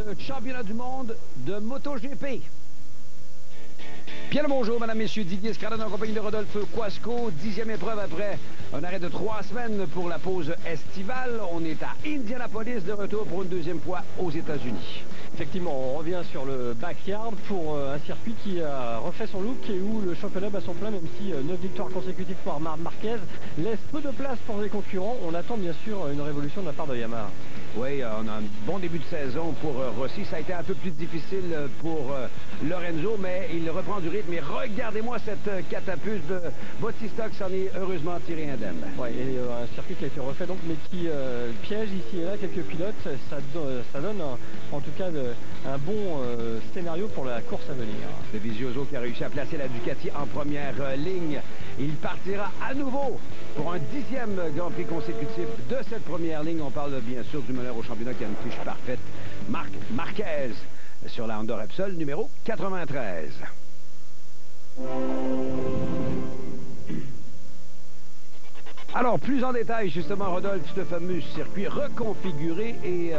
le championnat du monde de MotoGP. Bien le bonjour, mesdames, messieurs, Didier Scarlett en compagnie de Rodolphe Quasco. 10e épreuve après un arrêt de 3 semaines pour la pause estivale. On est à Indianapolis, de retour pour une deuxième fois aux États-Unis. Effectivement, on revient sur le backyard pour un circuit qui a refait son look et où le championnat bat son plein, même si 9 victoires consécutives pour Marc Marquez laisse peu de place pour les concurrents. On attend bien sûr une révolution de la part de Yamaha. Oui, on a un bon début de saison pour Rossi. Ça a été un peu plus difficile pour Lorenzo, mais il reprend du rythme. Et regardez-moi cette catapulte de Bautista qui s'en est heureusement tiré indemne. Oui, et un circuit qui a été refait donc, mais qui piège ici et là quelques pilotes. Ça donne en tout cas un bon scénario pour la course à venir. De Vizioso qui a réussi à placer la Ducati en première ligne. Il partira à nouveau pour un 10e Grand Prix consécutif de cette première ligne. On parle bien sûr du meneur au championnat qui a une fiche parfaite, Marc Marquez, sur la Honda Repsol numéro 93. Alors, plus en détail, justement, Rodolphe, ce fameux circuit reconfiguré et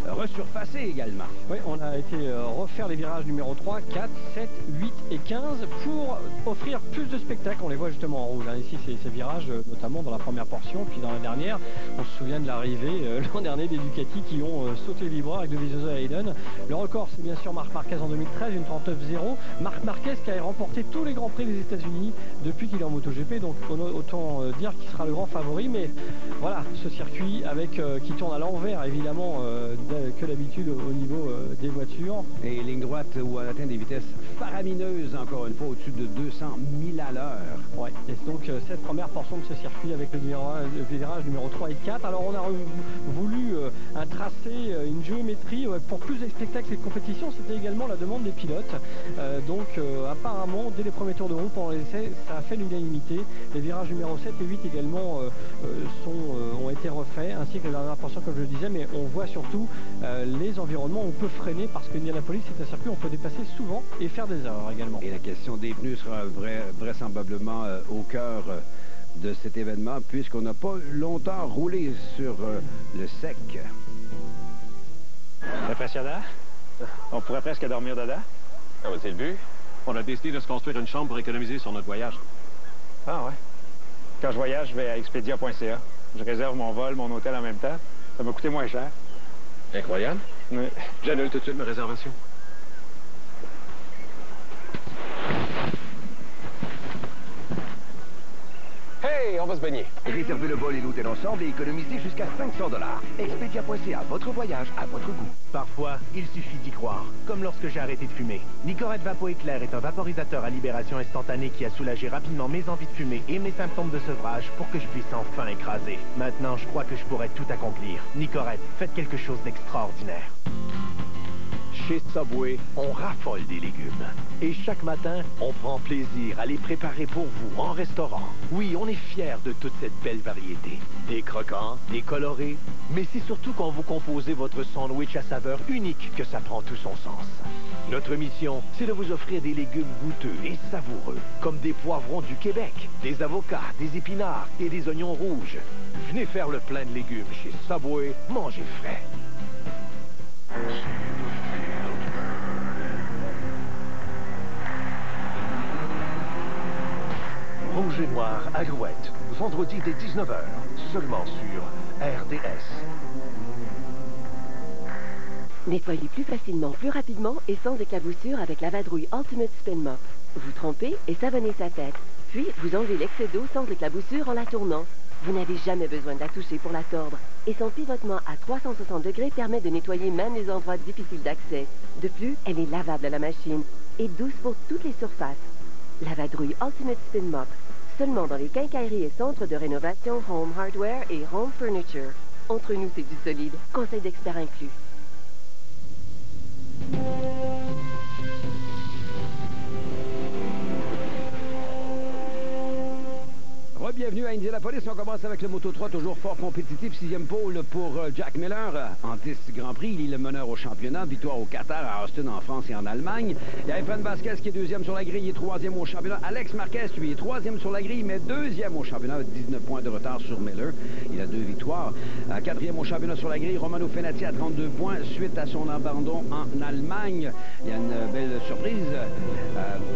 resurfacé également. Oui, on a été refaire les virages numéro 3, 4, 7, 8 et 15 pour offrir plus de spectacles. On les voit justement en rouge. Hein. Ici, ces virages, notamment dans la première portion, puis dans la dernière. On se souvient de l'arrivée l'an dernier des Ducati qui ont sauté le libre avec de Vizioso et Hayden. Le record, c'est bien sûr Marc Marquez en 2013, une 39-0. Marc Marquez qui a remporté tous les grands prix des États-Unis depuis qu'il est en MotoGP. Donc, autant dire qu'il sera le grand favori, mais voilà, ce circuit avec qui tourne à l'envers évidemment que d'habitude au niveau des voitures. Et ligne droite où on atteint des vitesses faramineuses, encore une fois, au-dessus de 200 000 à l'heure. Ouais, et donc cette première portion de ce circuit avec le virage numéro 3 et 4. Alors on a voulu un tracé, une géométrie pour plus de spectacles et de compétition. C'était également la demande des pilotes. Donc apparemment, dès les premiers tours de roue pendant l'essai, ça a fait l'unanimité. Les virages numéro 7 et 8 également ont été refaits, ainsi que la dernière portion comme je le disais, mais on voit surtout les environnements où on peut freiner parce que Indianapolis c'est un circuit où on peut dépasser souvent et faire des erreurs également. Et la question des pneus sera vraisemblablement au cœur de cet événement puisqu'on n'a pas longtemps roulé sur le sec. Impressionnant. On pourrait presque dormir dedans. Ah, c'est le but. On a décidé de se construire une chambre pour économiser sur notre voyage. Ah ouais. Quand je voyage, je vais à expedia.ca. Je réserve mon vol, mon hôtel en même temps. Ça m'a coûté moins cher. Incroyable. Oui. J'annule tout de suite ma réservation. Hey, on va se baigner. Réservez le vol et l'hôtel ensemble et économisez jusqu'à 500 $. Expedia.ca, votre voyage à votre goût. Parfois, il suffit d'y croire, comme lorsque j'ai arrêté de fumer. Nicorette Vapo Éclair est un vaporisateur à libération instantanée qui a soulagé rapidement mes envies de fumer et mes symptômes de sevrage pour que je puisse enfin écraser. Maintenant, je crois que je pourrais tout accomplir. Nicorette, faites quelque chose d'extraordinaire. Chez Subway, on raffole des légumes. Et chaque matin, on prend plaisir à les préparer pour vous en restaurant. Oui, on est fiers de toute cette belle variété. Des croquants, des colorés, mais c'est surtout quand vous composez votre sandwich à saveur unique que ça prend tout son sens. Notre mission, c'est de vous offrir des légumes goûteux et savoureux, comme des poivrons du Québec, des avocats, des épinards et des oignons rouges. Venez faire le plein de légumes chez Subway, mangez frais. Rouge et Noir, Alouette, vendredi dès 19h, seulement sur RDS. Nettoyez plus facilement, plus rapidement et sans éclaboussure avec la vadrouille Ultimate Spin Mop. Vous trempez et savonnez sa tête. Puis, vous enlevez l'excès d'eau sans éclaboussure en la tournant. Vous n'avez jamais besoin de la toucher pour la tordre. Et son pivotement à 360 degrés permet de nettoyer même les endroits difficiles d'accès. De plus, elle est lavable à la machine et douce pour toutes les surfaces. La vadrouille Ultimate Spin Mop. Seulement dans les quincailleries et centres de rénovation Home Hardware et Home Furniture. Entre nous, c'est du solide. Conseil d'expert inclus. Bienvenue à Indianapolis. On commence avec le Moto 3, toujours fort compétitif. 6e pôle pour Jack Miller. En 10 Grand Prix, il est le meneur au championnat. Victoire au Qatar, à Austin, en France et en Allemagne. Il y a Efren Vasquez qui est 2e sur la grille. Il est 3e au championnat. Alex Marquez, lui, est 3e sur la grille, mais 2e au championnat. 19 points de retard sur Miller. Il a 2 victoires. 4e au championnat sur la grille. Romano Fenati à 32 points suite à son abandon en Allemagne. Il y a une belle surprise.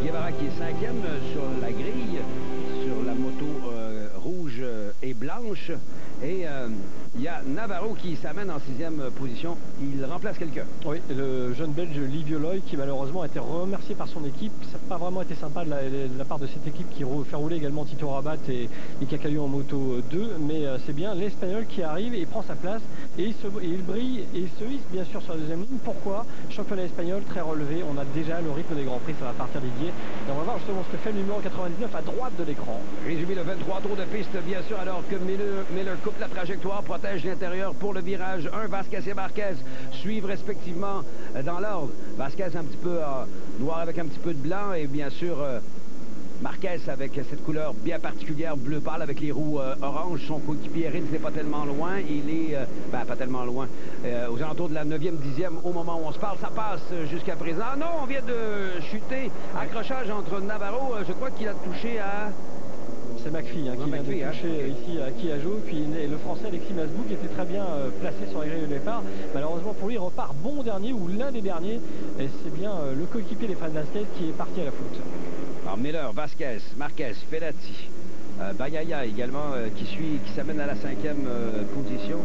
Guevara qui est 5e sur la grille, sur la moto rouge et blanche. Et il y a Navarro qui s'amène en 6e position. Il remplace quelqu'un. Oui, le jeune Belge Livio Loy qui malheureusement a été remercié par son équipe. Ça n'a pas vraiment été sympa de la part de cette équipe qui fait rouler également Tito Rabat et Cacaillou en moto 2. Mais c'est bien l'Espagnol qui arrive et prend sa place. Et il brille et il se hisse bien sûr sur la deuxième ligne. Pourquoi? Championnat espagnol très relevé. On a déjà le rythme des Grands Prix. Ça va partir Didier. Et on va voir justement ce que fait le numéro 99 à droite de l'écran. Résumé le 23 tours de piste, bien sûr, alors que Miller coupe la trajectoire, protège l'intérieur pour le virage 1. Vasquez et Marquez suivent respectivement dans l'ordre. Vasquez un petit peu noir avec un petit peu de blanc et bien sûr Marquez avec cette couleur bien particulière, bleu pâle avec les roues orange. Son coéquipier Rins n'est pas tellement loin. Il est, pas tellement loin, aux alentours de la 9e, 10e au moment où on se parle. Ça passe jusqu'à présent. Ah non, on vient de chuter. Accrochage entre Navarro. Je crois qu'il a touché à... C'est McPhee qui vient de toucher ici à Kiajo. Puis le Français Alexis Masbou qui était très bien placé sur les grilles de départ. Malheureusement pour lui, il repart bon dernier ou l'un des derniers. Et c'est bien le coéquipier d'Efren Vasquez qui est parti à la faute. Alors Miller, Vasquez, Marquez, Fenati, Bagaya également qui s'amène à la 5e position.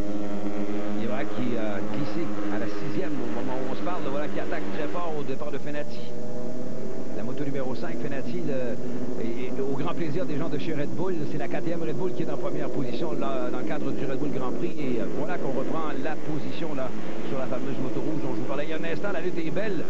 Guevara qui a glissé à la 6e au moment où on se parle. Voilà qui attaque très fort au départ de Fenati. La moto numéro 5, Fenati, et au grand plaisir des gens de chez Red Bull, c'est la 4e Red Bull qui est en première position là, dans le cadre du Red Bull Grand Prix. Et voilà qu'on reprend la position là sur la fameuse moto rouge dont je vous parlais il y a un instant. La lutte est belle.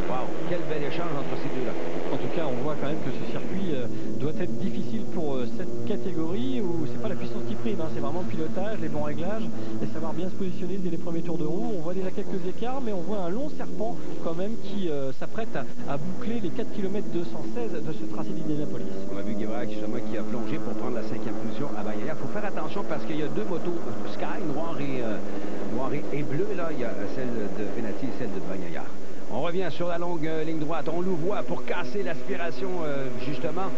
Waouh, quel bel échange entre ces deux-là. En tout cas, on voit quand même que ce circuit doit être difficile pour cette catégorie où c'est pas la puissance qui prime, hein, c'est vraiment le pilotage, les bons réglages et savoir bien se positionner dès les premiers tours de roue. On voit déjà quelques écarts, mais on voit un long serpent quand même qui s'apprête à boucler les 4 km 216 de ce tracé d'Indianapolis. On a vu Guevara qui a plongé pour prendre la 5e position à Bagaya. Il faut faire attention parce qu'il y a deux motos Sky, noir et bleu. Là, il y a celle de Fenati et celle de Bagaya. On revient sur la longue ligne droite. On louvoie pour casser l'aspiration, justement.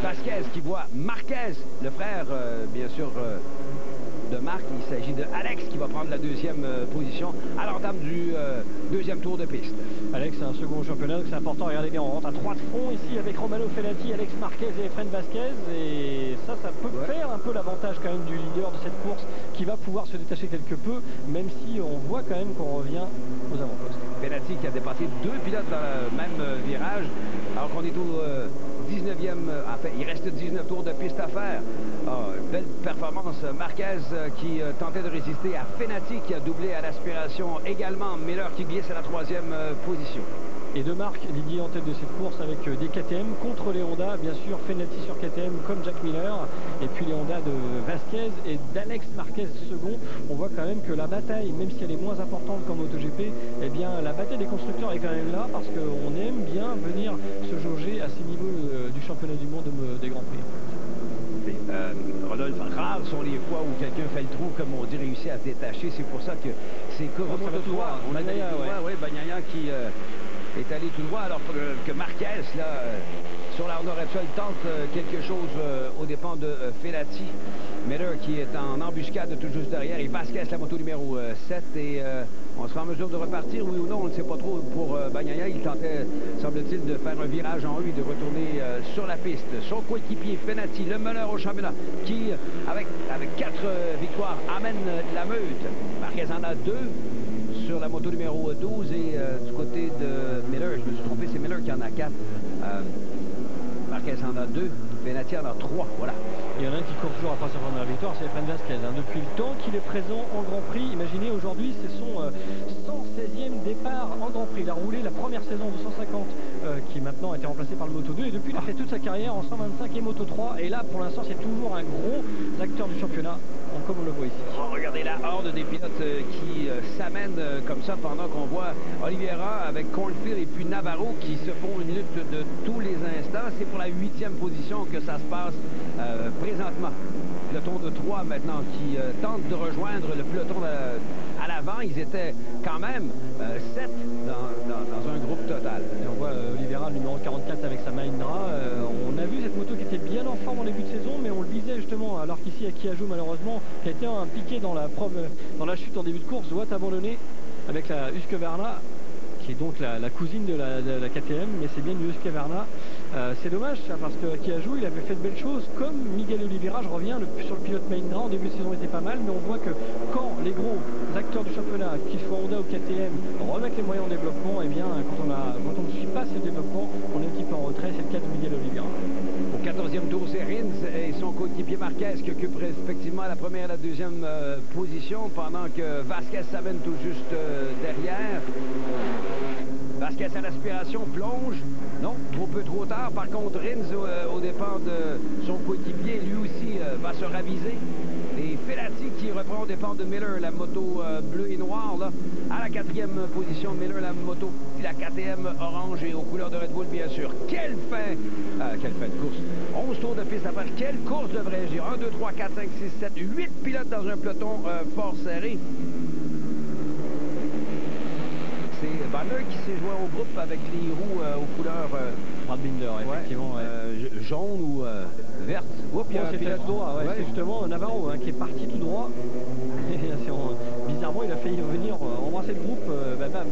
Vasquez qui voit Marquez, le frère, bien sûr, de Marc. Il s'agit de Alex qui va prendre la 2e position à l'entame du 2e tour de piste. Alex, c'est un second au championnat, donc c'est important. Regardez bien, on rentre à 3 de front ici avec Romano Fenati, Alex Marquez et Efren Vasquez. Et ça peut faire un peu l'avantage quand même du leader de cette course qui va pouvoir se détacher quelque peu, même si on voit quand même qu'on revient aux avant-postes. Fenati qui a dépassé 2 pilotes dans le même virage, alors qu'on est au 19e, enfin, il reste 19 tours de piste à faire. Belle performance. Marquez qui tentait de résister à Fenati qui a doublé à l'aspiration également. Miller qui glisse à la 3e position. Et de Marc, Didier en tête de cette course avec des KTM contre les Honda, bien sûr Fenati sur KTM comme Jack Miller, et puis les Honda de Vasquez et d'Alex Marquez second. On voit quand même que la bataille, même si elle est moins importante qu'en MotoGP, eh bien la bataille des constructeurs est quand même là parce qu'on aime bien venir se jauger à ces niveaux du championnat du monde des Grands Prix. Rodolphe, rares sont les fois où quelqu'un fait le trou, comme on dit, réussit à se détacher. C'est pour ça que c'est comme on a Bagnaia qui est allé tout droit, alors que Marquez, là, sur la Honda Repsol, tente quelque chose aux dépens de Fenati. Miller qui est en embuscade tout juste derrière, et Vasquez, la moto numéro 7, et on sera en mesure de repartir, oui ou non, on ne sait pas trop pour Bagnaia. Il tentait, semble-t-il, de faire un virage en U et de retourner sur la piste. Son coéquipier Fenati, le meneur au championnat, qui, avec 4 victoires, amène la meute. Marquez en a 2 sur la moto numéro 12 et du côté de Miller, je me suis trompé, c'est Miller qui en a 4. Marquez en a 2, Fenati en a 3, voilà. Il y en a un qui court toujours après sa première victoire, c'est Efren Vasquez. Depuis le temps qu'il est présent en Grand Prix, imaginez aujourd'hui, c'est son 116e départ en Grand Prix. Il a roulé la première saison de 150 qui maintenant a été remplacée par le Moto 2 et depuis il a fait toute sa carrière en 125 et Moto 3 et là pour l'instant c'est toujours un gros acteur du championnat comme on le voit ici. Oh, regardez la horde des pilotes qui s'amènent comme ça pendant qu'on voit Oliveira avec Cornfield et puis Navarro qui se font une lutte de tous les instants. C'est pour la 8e position que ça se passe présentement. Peloton de 3 maintenant qui tente de rejoindre le peloton à l'avant. Ils étaient quand même 7 dans un groupe total. Et on voit Oliveira, le numéro 44 avec sa Mahindra. On a vu cette moto qui était bien en forme en début de saison, mais on le disait justement, alors qu'ici Akiaju malheureusement, qui a été impliqué dans la chute en début de course, doit abandonner avec la Husqvarna, qui est donc la cousine de la KTM, mais c'est bien une Husqvarna. C'est dommage ça, parce que Akiaju il avait fait de belles choses, comme Miguel Oliveira. Je reviens sur le pilote Mahindra, en début de saison était pas mal, mais on voit que quand les gros acteurs du championnat, qu'ils soient Honda ou KTM, remettent les moyens en développement, et bien quand on ne suit pas ce développement, on est un petit peu en retrait. C'est le cas de Miguel Oliveira. Au 14e tour, c'est Rins et son coéquipier Marquez qui occupent respectivement la première et la deuxième position, pendant que Vasquez s'amène tout juste derrière. Vasquez à l'aspiration, plonge. Non, trop tard. Par contre, Rins, au départ de son coéquipier, lui aussi va se raviser. Et Felati qui reprend au départ de Miller, la moto bleue et noire, là, à la 4e position. Miller, la moto, la KTM orange et aux couleurs de Red Bull, bien sûr. Quelle fin de course. 11 tours de piste à faire. Quelle course devrais-je dire? 1, 2, 3, 4, 5, 6, 7, 8 pilotes dans un peloton fort serré. C'est Banner qui s'est joint au groupe avec les roues aux couleurs Brad Binder, effectivement. Jaune ou verte. Oups, il y a un pilote droit, c'est justement Navarro qui est parti tout droit. Bizarrement, il a failli venir embrasser le groupe.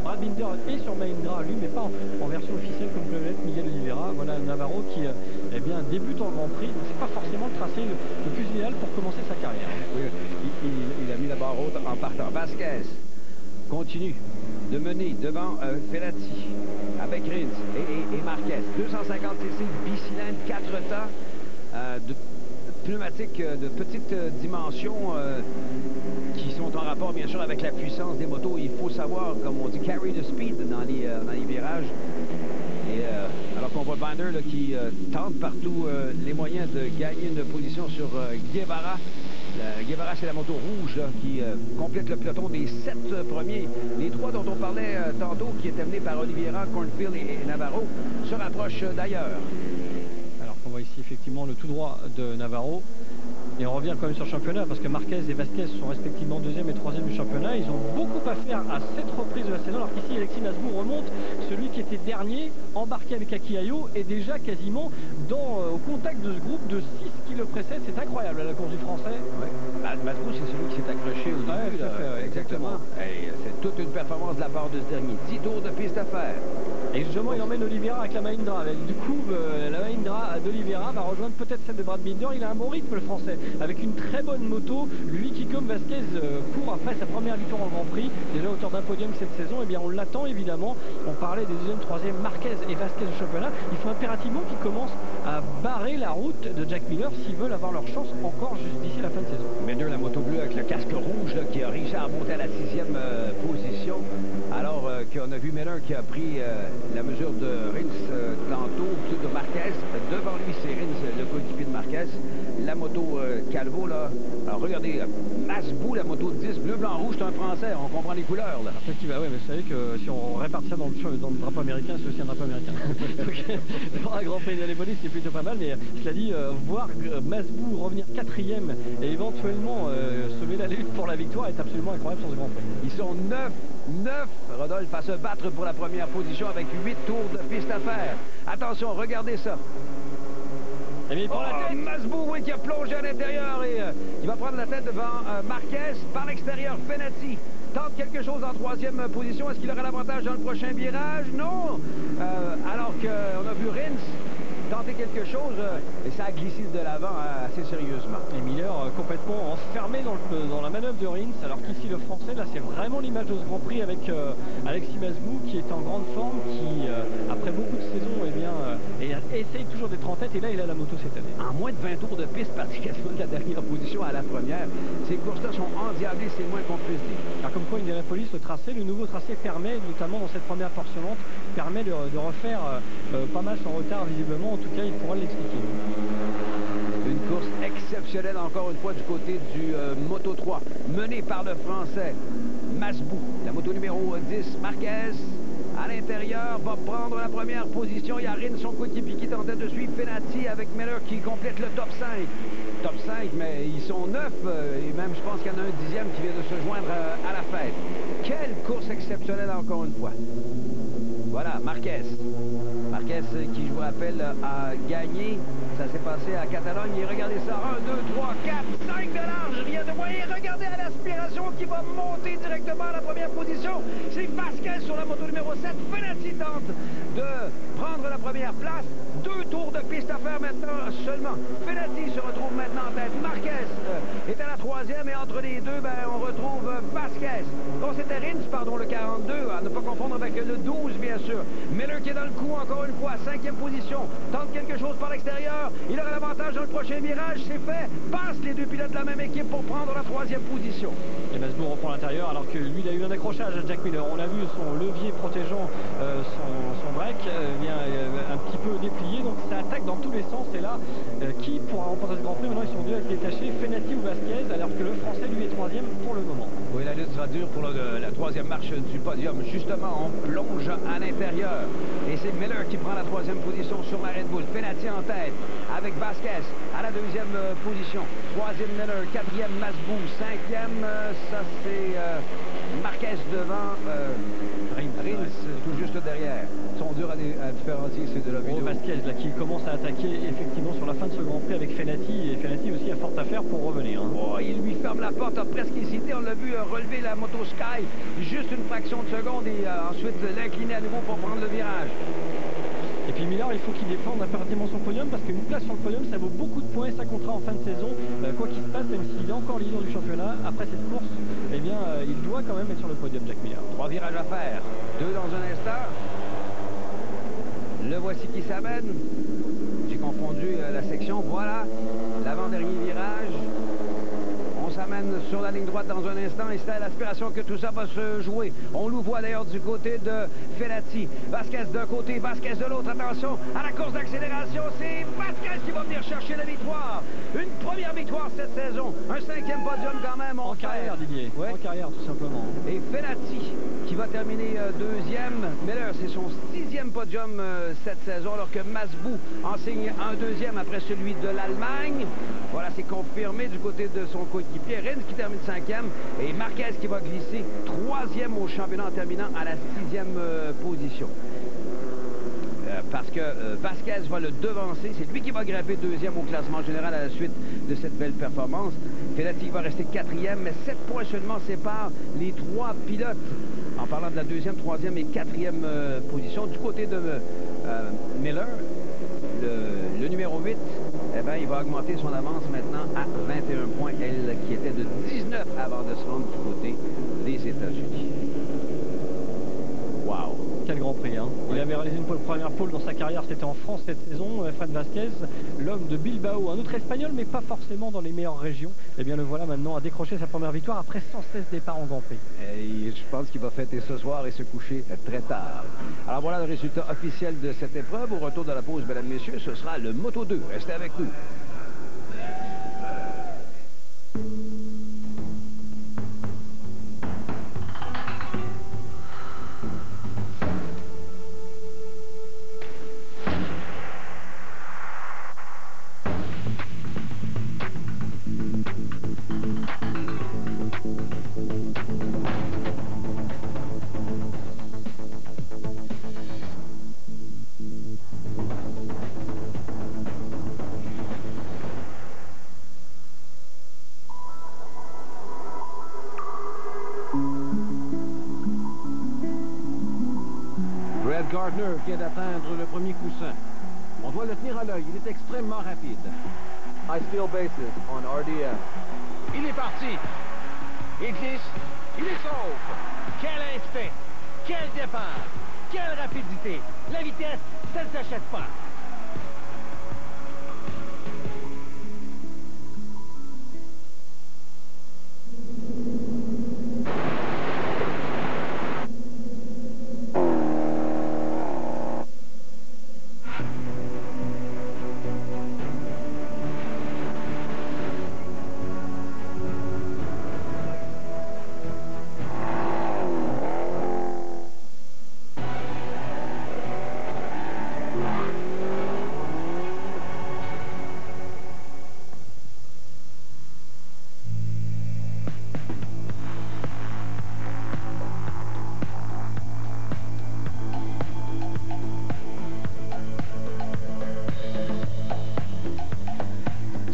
Brad Binder est sur Mahindra, lui, mais pas en version officielle comme peut l'être Miguel Oliveira. Voilà Navarro qui débute en Grand Prix. C'est pas forcément le tracé le plus idéal pour commencer sa carrière. Oui, il a mis la barre haute en partant. Vasquez continue de mener devant Felati avec Rins et Marquez. 250 cc bicylindre, 4 temps de pneumatiques de petite dimension qui sont en rapport bien sûr avec la puissance des motos. Il faut savoir, comme on dit, carry the speed dans les virages. Et alors qu'on voit Binder là, qui tente partout les moyens de gagner une position sur Guevara. Guevara, c'est la moto rouge là, qui complète le peloton des 7 premiers. Les 3 dont on parlait tantôt, qui étaient menés par Oliveira, Cornfield et Navarro, se rapprochent d'ailleurs. Alors qu'on voit ici effectivement le tout droit de Navarro. Et on revient quand même sur le championnat parce que Marquez et Vasquez sont respectivement 2e et 3e du championnat. Ils ont beaucoup à faire à cette reprise de la saison, alors qu'ici Alexis Masbourg remonte. Celui qui était dernier, embarqué avec Akiayo, est déjà quasiment au contact de ce groupe de 6 qui le précède. C'est incroyable à la course du français. Ouais. Masbourg, c'est celui qui s'est accroché au début. Exactement. C'est toute une performance de la part de ce dernier. 10 tours de piste à faire. Et justement, il emmène Oliveira avec la Mahindra. Du coup, la Mahindra d'Oliveira va rejoindre peut-être celle de Brad Binder. Il a un bon rythme, le français, avec une très bonne moto. Lui qui, comme Vasquez, court après sa première victoire en Grand Prix, déjà auteur d'un podium cette saison. Eh bien, on l'attend évidemment. On parlait des 2e, 3e, Marquez et Vasquez au championnat. Il faut impérativement qu'ils commencent à barrer la route de Jack Miller s'ils veulent avoir leur chance encore juste d'ici la fin de saison. Miller, la moto bleue avec le casque rouge là, qui a réussi à remonter à la 6e position. Alors qu'on a vu Miller qui a pris la mesure de Rins tantôt, plutôt de Marquez. Devant lui, c'est Rins, le coéquipier de Marquez. La moto Calvo, là. Alors regardez, Masbourg, la moto 10, bleu, blanc, rouge, c'est un français. On comprend les couleurs, là. Effectivement, oui, mais vous savez que si on répartit ça dans le drapeau américain, c'est aussi un drapeau américain. Donc, un Grand Prix de l'Annapolis, c'est plutôt pas mal, mais cela dit, voir Masbourg revenir 4e et éventuellement se mêler la lutte pour la victoire est absolument incroyable sur ce Grand Prix. Ils sont 9, Rodolphe, à se battre pour la première position avec 8 tours de piste à faire. Attention, regardez ça. Masbourg, oui, qui a plongé à l'intérieur et il va prendre la tête devant Marquez. Par l'extérieur, Fenati tente quelque chose en 3e position. Est-ce qu'il aura l'avantage dans le prochain virage? Non. Alors qu'on a vu Rins tenter quelque chose et ça a glissé de l'avant assez sérieusement. Et Miller complètement enfermé dans la manœuvre de Rins, alors qu'ici le Français, là c'est vraiment l'image de ce Grand Prix avec Alexis Masbou qui est en grande forme, qui après beaucoup de saisons essaye toujours d'être en tête, et là il a la moto cette année. En moins de 20 tours de piste, pratiquement de la dernière position à la première, ces courses-là sont endiablées, c'est le moins qu'on puisse dire. Alors comme quoi Indianapolis, le nouveau tracé permet, notamment dans cette première portion lente, permet de refaire pas mal son retard visiblement, en tout cas il pourra l'expliquer. Une course exceptionnelle encore une fois du côté du Moto 3, menée par le Français Masbou. La moto numéro 10, Marquez, à l'intérieur, va prendre la première position. Il y a Rins, son coéquipier, qui est en tête de suivre Fenati avec Miller qui complète le top 5. Top 5, mais ils sont 9 et même je pense qu'il y en a un 10e qui vient de se joindre à la fête. Quelle course exceptionnelle encore une fois. Voilà, Marquez. Marquez qui, je vous rappelle, a gagné. Ça s'est passé à Catalogne. Et regardez ça, 1, 2, 3, 4, 5 de large. Rien de moyen. Regardez à l'aspiration qui va monter directement à la première position. C'est Vasquez sur la moto numéro 7. Fenati tente de prendre la première place. 2 tours de piste à faire maintenant seulement. Fenati se retrouve maintenant en tête. Marquez est à la 3e et entre les deux, on retrouve Vasquez. Bon, c'était Rins, pardon, le 42, à ne pas confondre avec le 12, bien sûr. Miller qui est dans le coup encore une fois, 5e position. Tente quelque chose par l'extérieur. Il aura l'avantage dans le prochain virage. C'est fait. Passe les deux pilotes de la même équipe pour prendre la 3e position. Et Masbou reprend l'intérieur alors que lui, il a eu un accrochage à Jack Miller. On a vu son levier protégeant son break un petit peu déplié. Donc ça attaque dans tous les sens. Et là, qui pourra remporter ce Grand Prix? Maintenant, ils sont deux à être détachés, Fenati ou Vasquez, alors que le Français, lui, est 3e pour le moment. Oui, la lutte sera dure pour la 3e marche du podium. Justement, on plonge à l'intérieur. Et c'est Miller qui prend la 3e position sur la Red Bull. Fenati en tête avec Vasquez à la 2e position. 3e Miller, 4e Masbou, 5e, ça c'est Marquez devant Rins, tout juste derrière. Ils sont durs à différencier ces deux-là. Vasquez là, qui commence à attaquer effectivement sur la fin de ce Grand Prix avec Fenati. Et Fenati aussi a fort à faire pour revenir. Oh, il lui ferme la porte, a presque hésité. On l'a vu relever la moto Sky juste une fraction de seconde et ensuite l'incliner à nouveau pour prendre le virage. Et puis Miller, il faut qu'il défende impérativement son podium parce qu'une place sur le podium, ça vaut beaucoup de points et ça comptera en fin de saison. Quoi qu'il se passe, même s'il est encore leader du championnat, après cette course, eh bien, il doit quand même être sur le podium, Jack Miller. 3 virages à faire, 2 dans un instant. Le voici qui s'amène. J'ai confondu la section. Voilà, l'avant-dernier virage. On s'amène sur la ligne droite dans un instant et c'est à l'aspiration que tout ça va se jouer. On le voit d'ailleurs du côté de Fenati. Vasquez d'un côté, Vasquez de l'autre. Attention à la course d'accélération. C'est Vasquez qui va venir chercher la victoire. Une première victoire cette saison. Un 5e podium quand même. En carrière, Didier. Ouais. En carrière, tout simplement. Et Fenati qui va terminer 2e. Miller, c'est son 6e podium cette saison, alors que Masbou en signe un 2e après celui de l'Allemagne. Voilà, c'est confirmé du côté de son coéquipier. Rins qui termine 5e et Marquez qui va glisser 3e au championnat en terminant à la 6e position. Parce que Vasquez va le devancer. C'est lui qui va grimper 2e au classement général à la suite de cette belle performance. Fenati va rester 4e, mais 7 points seulement séparent les 3 pilotes. En parlant de la 2e, 3e et 4e position. Du côté de Miller, le numéro 8, eh bien, il va augmenter son avance maintenant à 21 points, elle qui était de 19 avant de se rendre du côté des États-Unis. Wow! Quel Grand Prix, hein. Il avait réalisé une première pole dans sa carrière, c'était en France cette saison. Fran Vasquez, l'homme de Bilbao, un autre espagnol, mais pas forcément dans les meilleures régions. Eh bien, le voilà maintenant à décrocher sa première victoire après 116 départs en Grand Prix. Et je pense qu'il va fêter ce soir et se coucher très tard. Alors voilà le résultat officiel de cette épreuve. Au retour de la pause, mesdames, messieurs, ce sera le Moto 2. Restez avec nous. Gardner vient d'atteindre le premier coussin. On doit le tenir à l'œil. Il est extrêmement rapide. I steal bases on RDM. Il est parti. Il glisse. Il est sauf. Quel instinct. Quel départ. Quelle rapidité. La vitesse, ça ne s'achète pas.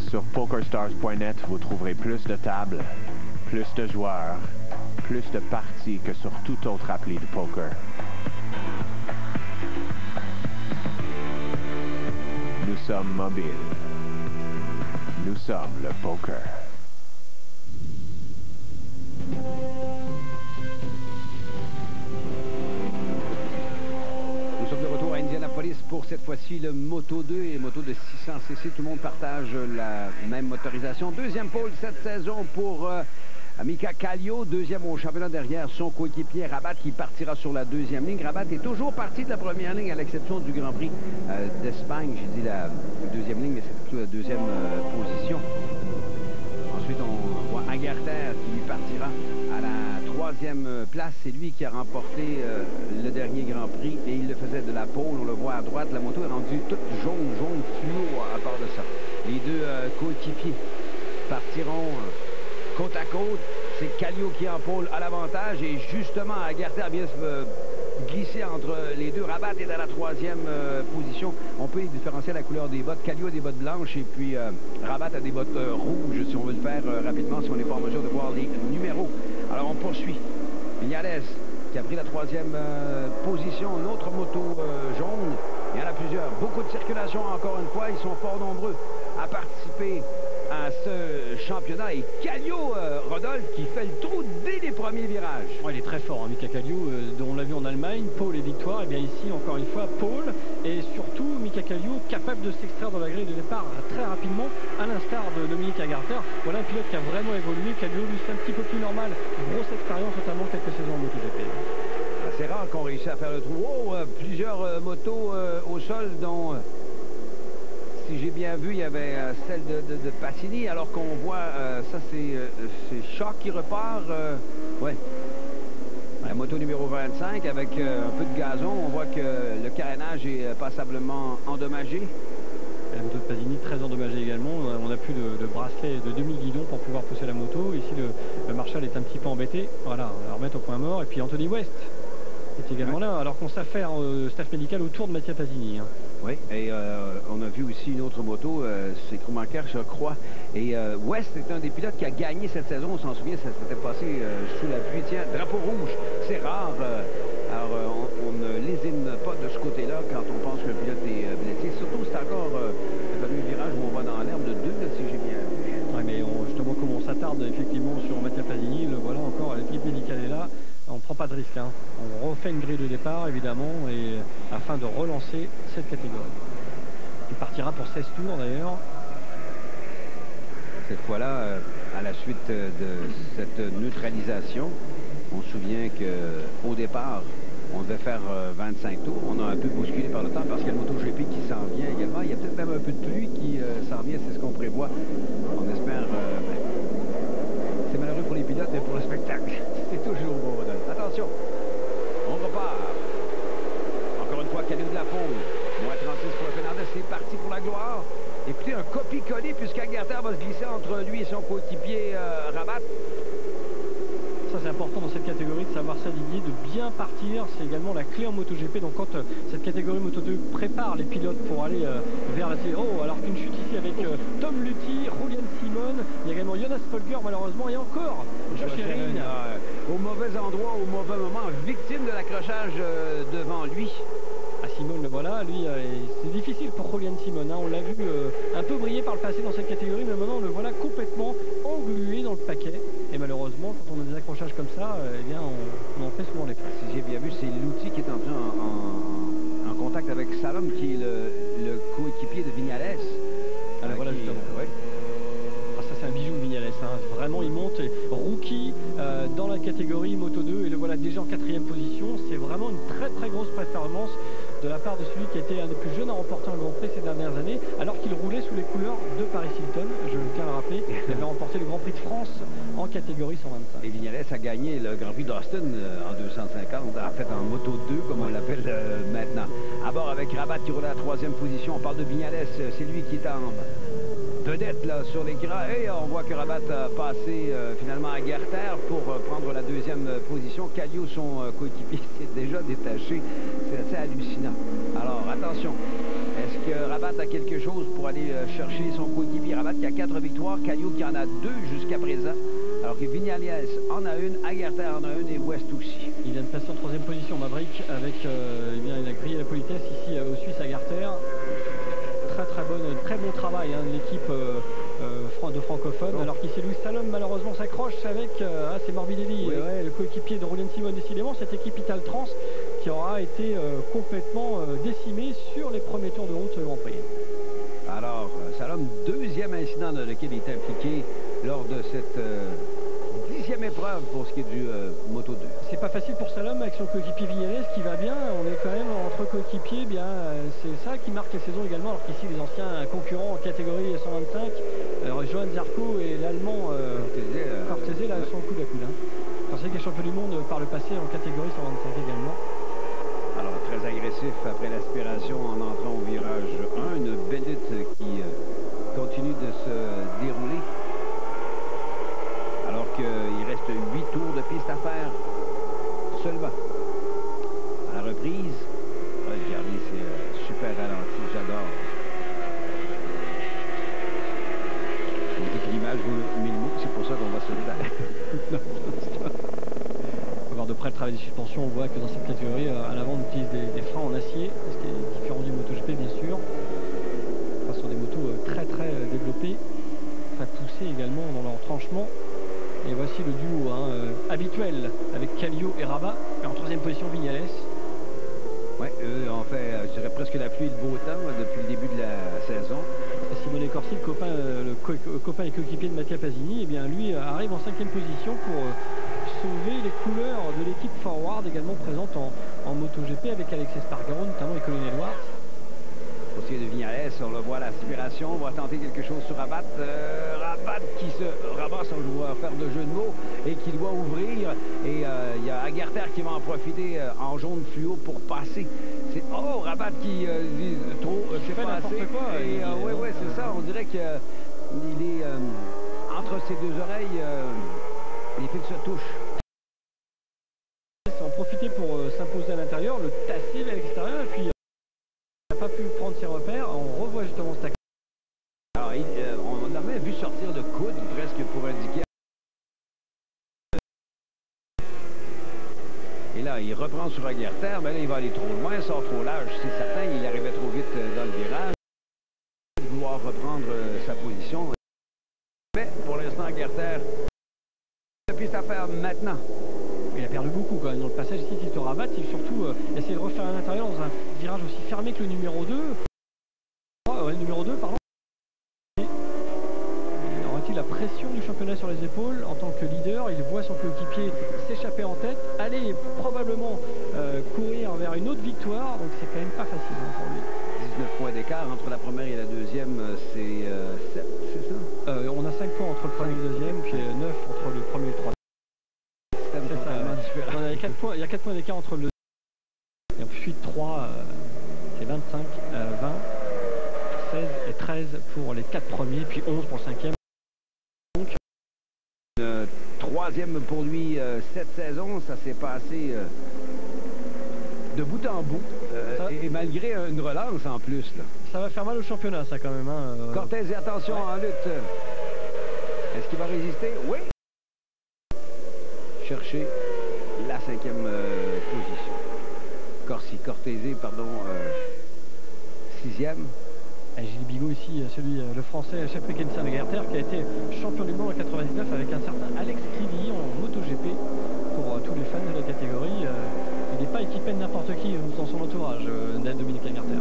Sur PokerStars.net, vous trouverez plus de tables, plus de joueurs, plus de parties que sur toute autre appli de poker. Nous sommes mobiles. Nous sommes le poker. Nous sommes de retour à Indianapolis pour cette fois-ci le Moto 2 et Moto de 600cc. Tout le monde partage la même motorisation. Deuxième pole cette saison pour Mika Kallio, deuxième au championnat derrière son coéquipier Rabat qui partira sur la deuxième ligne. Rabat est toujours parti de la première ligne à l'exception du Grand Prix d'Espagne. J'ai dit la deuxième ligne, mais c'est plutôt la deuxième position. Ensuite, on voit Agarter qui lui partira à la troisième place. C'est lui qui a remporté le dernier Grand Prix et il le faisait de la pole. On le voit à droite. La moto est rendue toute jaune fluo à part de ça. Les deux coéquipiers partiront côte à côte. C'est Kallio qui en pole à l'avantage et justement Agarter vient se glisser entre les deux. Rabat est à la troisième position. On peut différencier la couleur des bottes. Kallio a des bottes blanches et puis Rabat a des bottes rouges si on veut le faire rapidement, si on n'est pas en mesure de voir les numéros. Alors on poursuit. Vignales qui a pris la troisième position. Une autre moto jaune. Il y en a plusieurs. Beaucoup de circulation encore une fois. Ils sont fort nombreux à participer à ce championnat. Et Kallio, Rodolphe, qui fait le trou dès les premiers virages. Ouais, il est très fort, hein, Mika Kallio, dont on l'a vu en Allemagne, pole et victoire. Et bien ici, encore une fois, pole. Et surtout, Mika Kallio, capable de s'extraire dans la grille de départ très rapidement, à l'instar de Dominique Agarter. Voilà un pilote qui a vraiment évolué. Kallio, lui, c'est un petit peu plus normal. Grosse expérience, notamment quelques saisons en MotoGP. C'est rare qu'on réussisse à faire le trou. Oh, plusieurs motos au sol, dont... si j'ai bien vu, il y avait celle de Passini, alors qu'on voit, ça c'est Choc qui repart. Ouais. La moto numéro 25 avec un peu de gazon. On voit que le carénage est passablement endommagé. La moto de Pasini très endommagée également. On n'a plus de bracelet de demi-guidon pour pouvoir pousser la moto. Ici, le Marshall est un petit peu embêté. Voilà, on va la remettre au point mort. Et puis Anthony West est également là, alors qu'on s'affaire staff médical autour de Mattia Pasini. Hein. Oui, et on a vu aussi une autre moto, c'est Krummacher, je crois. Et West est un des pilotes qui a gagné cette saison, on s'en souvient, ça s'était passé sous la pluie. Tiens, drapeau rouge, c'est rare. Alors, on ne lésine pas de ce côté-là quand on pense que le pilote est blessé. Surtout, c'est encore le fameux virage où on va dans l'herbe de 2, si j'ai bien vu. Oui, mais justement, comme on s'attarde effectivement sur Mattia Pasini, le voilà encore, l'équipe médicale est là. On ne prend pas de risque, hein. On refait une grille de départ évidemment et afin de relancer cette catégorie. Il partira pour 16 tours d'ailleurs. Cette fois-là, à la suite de cette neutralisation, on se souvient qu'au départ, on devait faire 25 tours. On a un peu bousculé par le temps parce qu'il y a le MotoGP qui s'en vient également. Il y a peut-être même un peu de pluie qui s'en vient, c'est ce qu'on prévoit. On espère... c'est malheureux pour les pilotes, mais pour le spectacle, c'est toujours beau. Attention, on repart. Encore une fois, Kallio de la pole. Moins 36 pour Fernandez, c'est parti pour la gloire. Écoutez, un copie-coller puisqu'Agarter va se glisser entre lui et son coéquipier Rabat. Ça ça c'est important dans cette catégorie de savoir s'aligner, de bien partir. C'est également la clé en MotoGP. Donc quand cette catégorie Moto2 prépare les pilotes pour aller vers la alors qu'une chute ici avec Tom Luthi, Julian Simon, il y a également Jonas Folger malheureusement, et encore Jocherine au mauvais endroit, au mauvais moment, victime de l'accrochage devant lui. Ah, Simon, le voilà, lui, c'est difficile pour Julian Simon, hein. On l'a vu un peu briller par le passé dans cette catégorie, mais maintenant on le voilà complètement englué dans le paquet. Et malheureusement, quand on a des accrochages comme ça, eh bien, on en fait souvent les frais. Si j'ai bien vu, c'est Luthi qui est entré en contact avec Salom, qui est le coéquipier de Viñales. Alors voilà, justement. Ouais. Ah, ça c'est un bijou Viñales, hein. Vraiment il monte, rookie dans la catégorie Moto2, et le voilà déjà en 4e position. C'est vraiment une très très grosse performance de la part de celui qui a été un des plus jeunes à remporter un Grand Prix ces dernières années, alors qu'il roulait sous les couleurs de Paris Hilton. Je tiens à le rappeler, il avait remporté le Grand Prix de France en catégorie 125. Et Viñales a gagné le Grand Prix d'Austin en 250, en fait en Moto 2 comme on l'appelle maintenant. À bord avec Rabat qui roule à la 3e position. On parle de Viñales, c'est lui qui est en vedette là sur l'écran, et on voit que Rabat a passé finalement à Garter pour prendre la 2e position. Kallio, son coéquipier, s'est déjà détaché. C'est assez hallucinant. Alors attention, est-ce que Rabat a quelque chose pour aller chercher son coéquipier? Rabat qui a 4 victoires, Kallio qui en a 2 jusqu'à présent, alors que Viñales en a une, Agarter en a une et West aussi. Il vient de passer en 3e position, Maverick, avec eh bien, il a grillé la politesse ici au Suisse Agarter. Très bon travail, hein, de l'équipe de francophones, alors qu'ici Louis Salom malheureusement s'accroche avec c'est Morbidelli, ouais, le coéquipier de Julian Simon. Décidément cette équipe Italtrans qui aura été complètement décimée sur les premiers tours de route Grand Prix. Alors Salom, 2e incident dans lequel il est impliqué lors de cette 10e épreuve pour ce qui est du Moto 2. C'est pas facile pour Salom avec son coéquipier Viñales qui va bien. On est quand même entre coéquipiers, bien c'est ça qui marque la saison également, alors qu'ici les anciens concurrents en catégorie 125, Johan Zarco et l'allemand Cortese là sont coude à coude. Hein. C'est qui est champion du monde par le passé en catégorie 125 également. Alors très agressif après l'aspiration en entrant au virage 1, une belle lutte qui continue de se dérouler. Alors qu'il reste 8 tours de piste à faire seulement. À la reprise, regardez, c'est super ralenti, j'adore. On dit que l'image vaut 1000 mots, c'est pour ça qu'on va se le faire. On va voir de près le travail des suspensions. On voit que dans cette catégorie, à l'avant, on utilise des freins en acier, ce qui est différent du MotoGP, bien sûr. Ce sont des motos très développées, très poussées également dans leur tranchement. Et voici le duo habituel avec Kallio et Rabat. Et en 3e position, Viñales. Ouais, en fait, je dirais presque la pluie et le beau temps depuis le début de la saison. Simone Corsi, le copain et coéquipier de Mattia Pasini, et bien lui arrive en 5e position pour sauver les couleurs de l'équipe Forward, également présente en MotoGP avec Alexis Spargaro notamment et Colin Edwards. Pour ce qui est de Viñales, on le voit à l'aspiration, on va tenter quelque chose sur Rabat. Rabat qui se ramasse, on doit faire de jeu de mots, et qui doit ouvrir. Et il y a Agarter qui va en profiter en jaune fluo pour passer. C'est Rabat qui dit trop, c'est pas assez. Et ouais, c'est ça, on dirait qu'il est entre ses deux oreilles, les fils se touchent. En profiter pour s'imposer à l'intérieur, le tasser à l'extérieur, et puis il n'a pas pu prendre ses repères. On revoit justement ce tac. Alors, on a même vu sortir le coude presque pour indiquer. Et là, il reprend sur Agarter, mais là, il va aller trop loin, sort trop large. C'est certain, il arrivait trop vite dans le virage. Il va vouloir reprendre sa position. Mais pour l'instant, Agarter, la piste à faire maintenant. Il a perdu beaucoup quand même dans le passage ici, Tito Rabat. Il surtout essayer de refaire à l'intérieur dans un virage aussi fermé que le numéro 2. Le numéro 2, pardon. Aura-t-il la pression du championnat sur les épaules en tant que leader? Il voit son coéquipier s'échapper en tête, aller probablement courir vers une autre victoire, donc c'est quand même pas facile pour lui. 19 points d'écart entre la première et la deuxième, c'est 7, c'est ça? On a 5 points entre le premier et le deuxième, puis 9 entre le premier et le troisième. Il y a 4 points d'écart entre le et ensuite 3, c'est 25, 20, 16 et 13 pour les 4 premiers, puis 11 pour le 5e. Donc 3 troisième pour lui cette saison. Ça s'est passé de bout en bout. Et malgré une relance en plus. Là. Ça va faire mal au championnat, ça, quand même. Hein. Cortez, attention en lutte. Est-ce qu'il va résister? Oui. Chercher la 5e position. Cortese, pardon, 6e. Gilles Bigot ici, le français Chef Kensan Gerter, qui a été champion du monde en 99 avec un certain Alex Crivi en MotoGP. Pour tous les fans de la catégorie, il n'est pas équipé de n'importe qui dans son entourage, Dominique Gerter.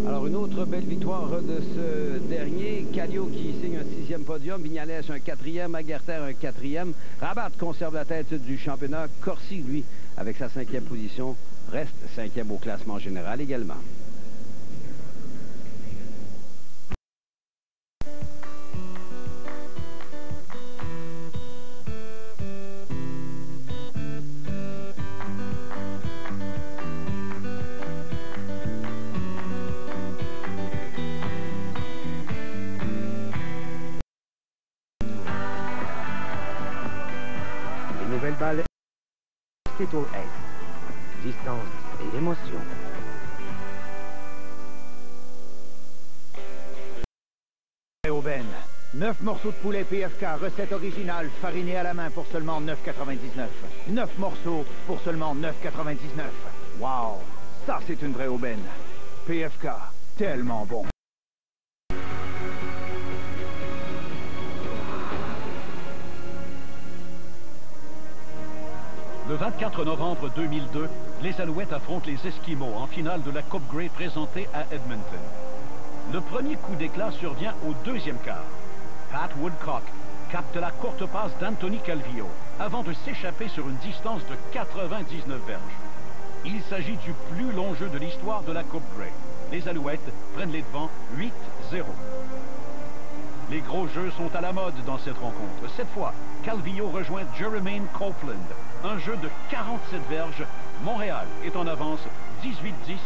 Alors une autre belle victoire de ce dernier. Kallio qui signe un 6e podium. Vignales un 4e. Aguerter un 4e. Rabat conserve la tête du championnat. Corsi, lui, avec sa 5e position, reste 5e au classement général également. Balle Tour S. Distance et émotion. Aubaine. 9 morceaux de poulet PFK, recette originale, farinée à la main pour seulement 9,99. 9 morceaux pour seulement 9,99. Wow, ça c'est une vraie aubaine. PFK, tellement bon. Le 24 novembre 2002, les Alouettes affrontent les Esquimaux en finale de la Coupe Grey présentée à Edmonton. Le premier coup d'éclat survient au deuxième quart. Pat Woodcock capte la courte passe d'Anthony Calvillo avant de s'échapper sur une distance de 99 verges. Il s'agit du plus long jeu de l'histoire de la Coupe Grey. Les Alouettes prennent les devants 8-0. Les gros jeux sont à la mode dans cette rencontre. Cette fois, Calvillo rejoint Jermaine Copeland. Un jeu de 47 verges. Montréal est en avance 18-10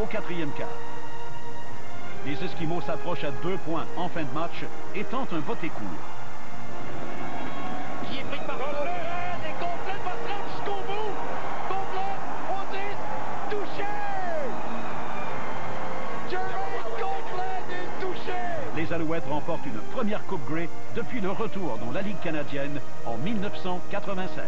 au quatrième quart. Les Esquimaux s'approchent à 2 points en fin de match et tentent un voté court. Qui est pris par Copeland et Copeland va se rendre jusqu'au bout. Copeland au 10, touché. Jermaine Copeland est touché. Les Alouettes remportent une première Coupe Grey depuis le retour dans la Ligue canadienne en 1996.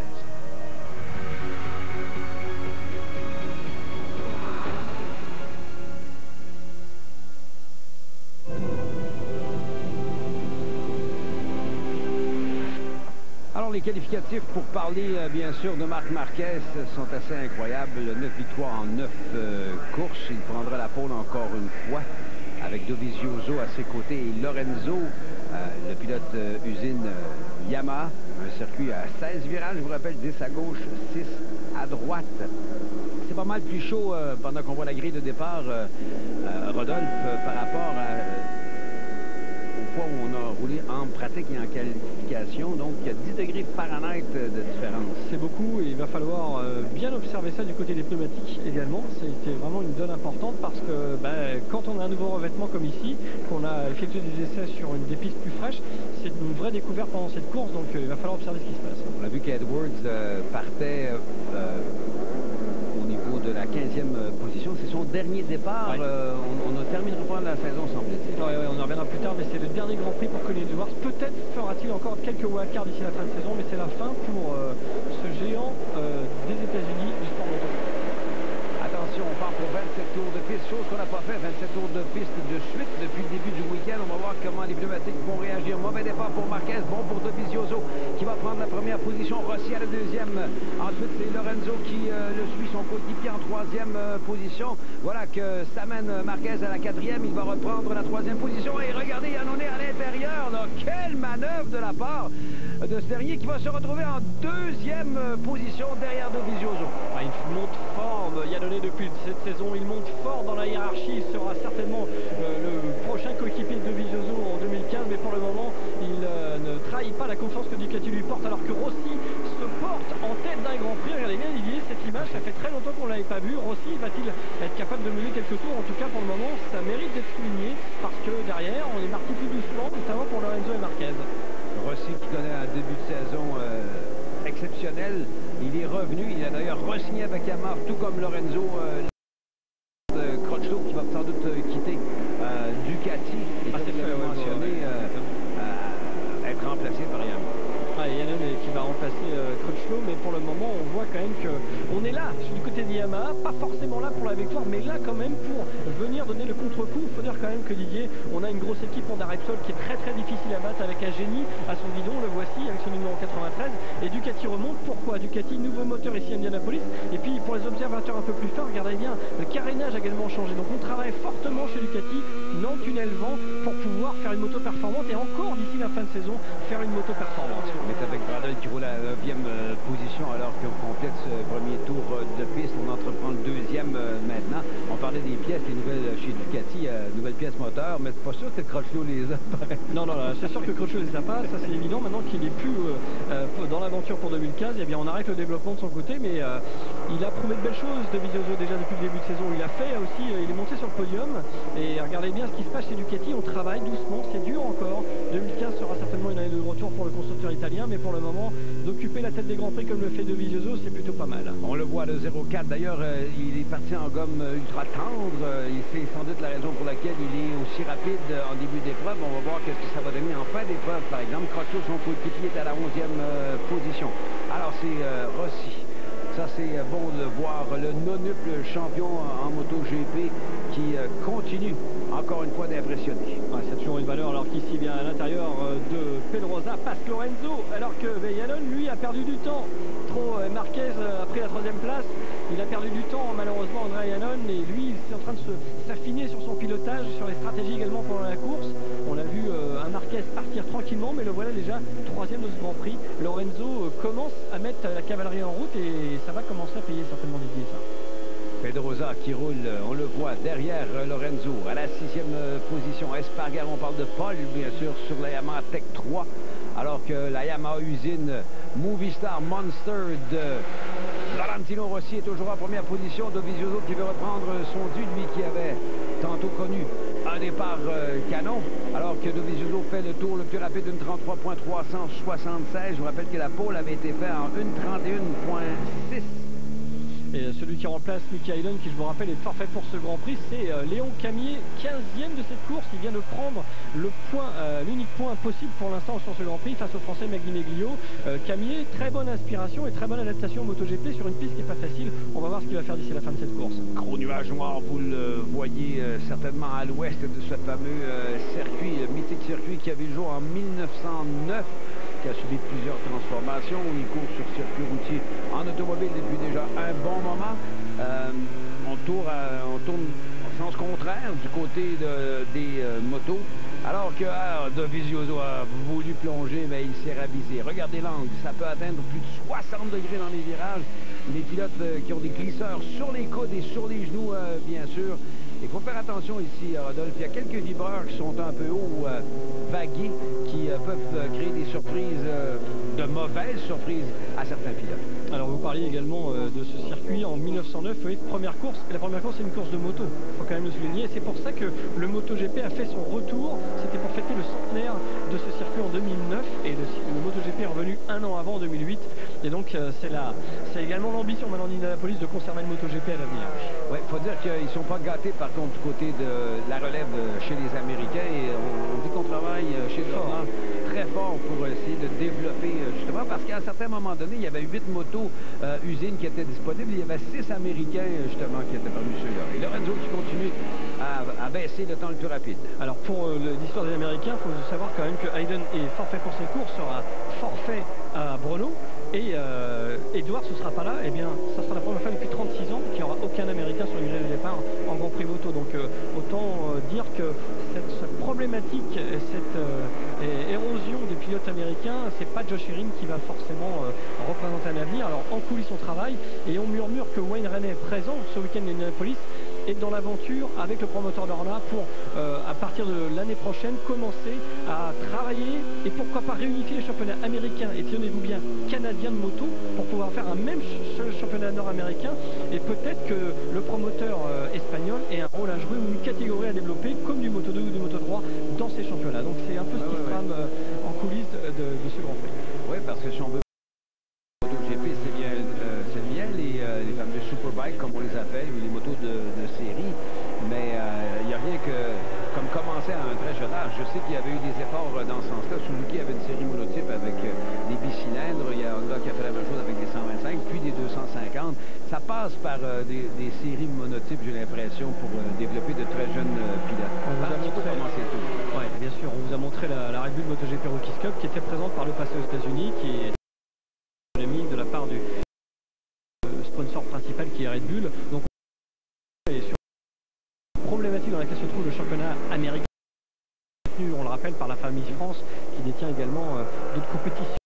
Les qualificatifs pour parler bien sûr de Marc Marquez sont assez incroyables. 9 victoires en 9 courses. Il prendra la pole encore une fois avec Dovizioso à ses côtés et Lorenzo, le pilote usine Yamaha. Un circuit à 16 virages, je vous rappelle, 10 à gauche, 6 à droite. C'est pas mal plus chaud pendant qu'on voit la grille de départ, Rodolphe, par rapport au fois où on a roulé en pratique et en qualification. Donc, il y a 10 degrés Fahrenheit de différence. C'est beaucoup et il va falloir bien observer ça du côté des pneumatiques également. C'était vraiment une donne importante parce que quand on a un nouveau revêtement comme ici, qu'on a effectué des essais sur des pistes plus fraîches, c'est une vraie découverte pendant cette course. Donc, il va falloir observer ce qui se passe. On a vu qu'Edwards partait au niveau de la 15e position. C'est son dernier départ. Ouais. On ne terminera pas la saison, semble-t-il. Ouais, on en reviendra plus tard, mais c'est le dernier Grand Prix pour Colin Edwards. Peut-être fera-t-il encore quelques wildcards d'ici la fin de saison, mais c'est la fin pour ce géant des États-Unis du sport moto. Attention, on part pour 27 tours de piste, chose qu'on n'a pas fait, 27 tours de piste de suite depuis le début du week-end. On va voir comment les pneumatiques vont réagir. Mauvais départ pour Marquez, bon pour Dovizioso qui va prendre la première position, Rossi à la deuxième. Ensuite, c'est Lorenzo qui le suit, son coéquipier en troisième position. Voilà que ça mène Marquez à la quatrième. Il va reprendre la troisième position. Et regardez, Yannone à l'intérieur. Quelle manœuvre de la part de ce dernier qui va se retrouver en deuxième position derrière Dovizioso. Il monte fort, Yannone, depuis cette saison. Il monte fort dans la hiérarchie. Il sera certainement le prochain coéquipier de Dovizioso en 2015. Mais pour le moment, il ne trahit pas la confiance que Ducati lui porte. Alors que Rossi se porte en tête d'un Grand Prix. Regardez bien, Olivier, cette image, ça fait très longtemps qu'on ne l'avait pas vu. Rossi va-t-il être capable de mener quelques tours? En tout cas, pour le moment, ça mérite d'être souligné. Parce que derrière, on est parti plus doucement, notamment pour Lorenzo et Marquez. Rossi qui connaît un début de saison exceptionnel. Il est revenu, il a d'ailleurs re-signé avec Yamaha, tout comme Lorenzo Crutchlow qui va sans doute quitter Ducati. Et comme il l'avait mentionné, être remplacé par Yamaha. Yanon qui va remplacer Crutchlow, mais pour le moment on voit quand même qu'on est là du côté de Yamaha, pas forcément là pour la victoire, mais là quand même pour venir donner le contre-coup. Il faut dire quand même que Didier, on a une grosse équipe Honda Repsol qui est très difficile à battre, avec un génie à son guidon, le voici avec son numéro 93, et Ducati remonte. Pourquoi Ducati? Nouveau moteur ici à Indianapolis, et puis pour les observateurs un peu plus fins, regardez bien, le carénage a également changé, donc on travaille fortement chez Ducati, non tunnel vent, pour pouvoir faire une moto performante, et encore d'ici la fin de saison faire une moto performante. Avec Bradel qui roule à la 9e position alors qu'on complète ce premier tour de piste. On entreprend le deuxième maintenant. On parlait des pièces, les nouvelles chez Ducati, nouvelles pièces moteurs, mais c'est pas sûr que Crutchlow les a. Non, c'est sûr que Crutchlow les a pas, ça c'est évident. Maintenant qu'il est plus dans l'aventure pour 2015, eh bien on arrête le développement de son côté, mais il a prouvé de belles choses de Dovizioso déjà depuis le début de saison. Il a fait aussi, il est monté sur le podium, et regardez bien ce qui se passe chez Ducati. On travaille doucement, c'est dur encore. 2015 sera certainement une année de retour pour le constructeur italien, mais pour le moment, d'occuper la tête des Grands Prix comme le fait Dovizioso, c'est plutôt pas mal. On le voit, le 0,4. D'ailleurs, il est parti en gomme ultra tendre. C'est sans doute la raison pour laquelle il est aussi rapide en début d'épreuve. On va voir qu'est-ce que ça va donner en fin d'épreuve. Par exemple, Crutchlow, son coéquipier, est à la 11e position. Alors, c'est Rossi. Ça, c'est bon de voir le nonuple champion en MotoGP qui continue encore une fois d'impressionner. C'est toujours une valeur, alors qu'ici, bien à l'intérieur de Pedrosa passe Lorenzo, alors que Yanon, lui, a perdu du temps. Marquez a pris la 3e place. Il a perdu du temps, malheureusement, Andrea Yanon, et lui, il est en train de s'affiner sur son pilotage, sur les stratégies également pendant la course. On a vu un Marquez partir tranquillement, mais le voilà déjà 3e de ce Grand Prix. Lorenzo commence à mettre la cavalerie en route, et ça va commencer à payer certainement Didier, ça. Pedrosa qui roule, on le voit, derrière Lorenzo, à la 6e position. Espargaro, on parle de Paul, bien sûr, sur la Yamaha Tech 3, alors que la Yamaha usine Movistar Monster de Valentino Rossi est toujours en première position. Dovizioso qui veut reprendre son dû, lui qui avait tantôt connu un départ canon, alors que Dovizioso fait le tour le plus rapide d'une 33.376. Je vous rappelle que la pole avait été faite en 1.31.6. Et celui qui remplace Nicky Hayden, qui je vous rappelle est parfait pour ce Grand Prix, c'est Léon Camier, 15e de cette course. Il vient de prendre le point, l'unique point possible pour l'instant sur ce Grand Prix face au Français Magny Meglio. Camier, très bonne inspiration et très bonne adaptation au MotoGP sur une piste qui n'est pas facile. On va voir ce qu'il va faire d'ici la fin de cette course. Gros nuage noir, vous le voyez certainement à l'ouest de ce fameux circuit, le mythique circuit qui a vu le jour en 1909. Qui a subi plusieurs transformations. Il court sur circuit routier en automobile depuis déjà un bon moment. On tourne au sens contraire du côté des motos. Alors que Dovizioso a voulu plonger, mais il s'est ravisé. Regardez l'angle, ça peut atteindre plus de 60 degrés dans les virages. Les pilotes qui ont des glisseurs sur les coudes et sur les genoux, bien sûr. Il faut faire attention ici, Rodolphe. Il y a quelques vibreurs qui sont un peu hauts, vagués, qui peuvent créer des surprises, de mauvaises surprises à certains pilotes. Alors vous parliez également de ce circuit en 1909, oui, première course. La première course, c'est une course de moto, il faut quand même le souligner. C'est pour ça que le MotoGP a fait son retour. C'était pour fêter le centenaire de ce circuit en 2009. Et le MotoGP est revenu un an avant, en 2008. Et donc c'est également l'ambition maintenant d'Indianapolis de conserver le MotoGP à l'avenir. Oui, il faut dire qu'ils ne sont pas gâtés par contre du côté de la relève chez les Américains. Et on dit qu'on travaille chez Dornan très fort pour essayer de développer justement parce qu'à un certain moment donné, il y avait 8 motos usines qui étaient disponibles. Il y avait 6 Américains justement qui étaient parmi ceux-là. Et Lorenzo qui continue à baisser le temps le plus rapide. Alors pour l'histoire des Américains, il faut savoir quand même que Hayden est forfait pour ses courses, sera forfait à Brno. Et Edouard, ce ne sera pas là, et bien ça sera la première fois depuis 36 ans qu'il n'y aura aucun Américain sur le grille de départ en Grand Prix moto. Donc autant dire que cette problématique, cette érosion des pilotes américains, c'est pas Josh Herring qui va forcément représenter un avenir. Alors en coulisses on travaille, et on murmure que Wayne Rainey présent ce week-end à Indianapolis est dans l'aventure avec le promoteur Dorna pour, à partir de l'année prochaine, commencer à travailler et pourquoi pas réunifier les championnats américains et tenez-vous bien canadiens de moto pour pouvoir faire un même championnat championnat nord-américain. Et peut-être que le promoteur espagnol ait un rôle à jouer ou une catégorie à développer, comme du Moto 2 ou du Moto 3 dans ces championnats. Donc c'est un peu ce qui se trame en coulisses de ce Grand Prix. Oui, parce que si on veut MotoGP, c'est bien les fameux Superbikes, comme on les appelle, ou les motos de série. Mais il n'y a rien que, comme commencer à un très jeune âge. Je sais qu'il y avait eu des efforts dans ce sens-là. Suzuki avait une série monotype avec des bicylindres. Il y a Honda qui a fait la même chose avec des 125, puis des 250. Ça passe par des séries monotypes, j'ai l'impression, pour développer de très jeunes pilotes. On vous a montré comment c'est tout. Oui, bien sûr. On vous a montré la Red Bull MotoGP Rookies Cup qui était présente par le passé aux États-Unis, qui est polémique de la part du sponsor principal qui est Red Bull. Donc on est sur une problématique dans laquelle se trouve le championnat américain, on le rappelle, par la famille France qui détient également d'autres compétitions.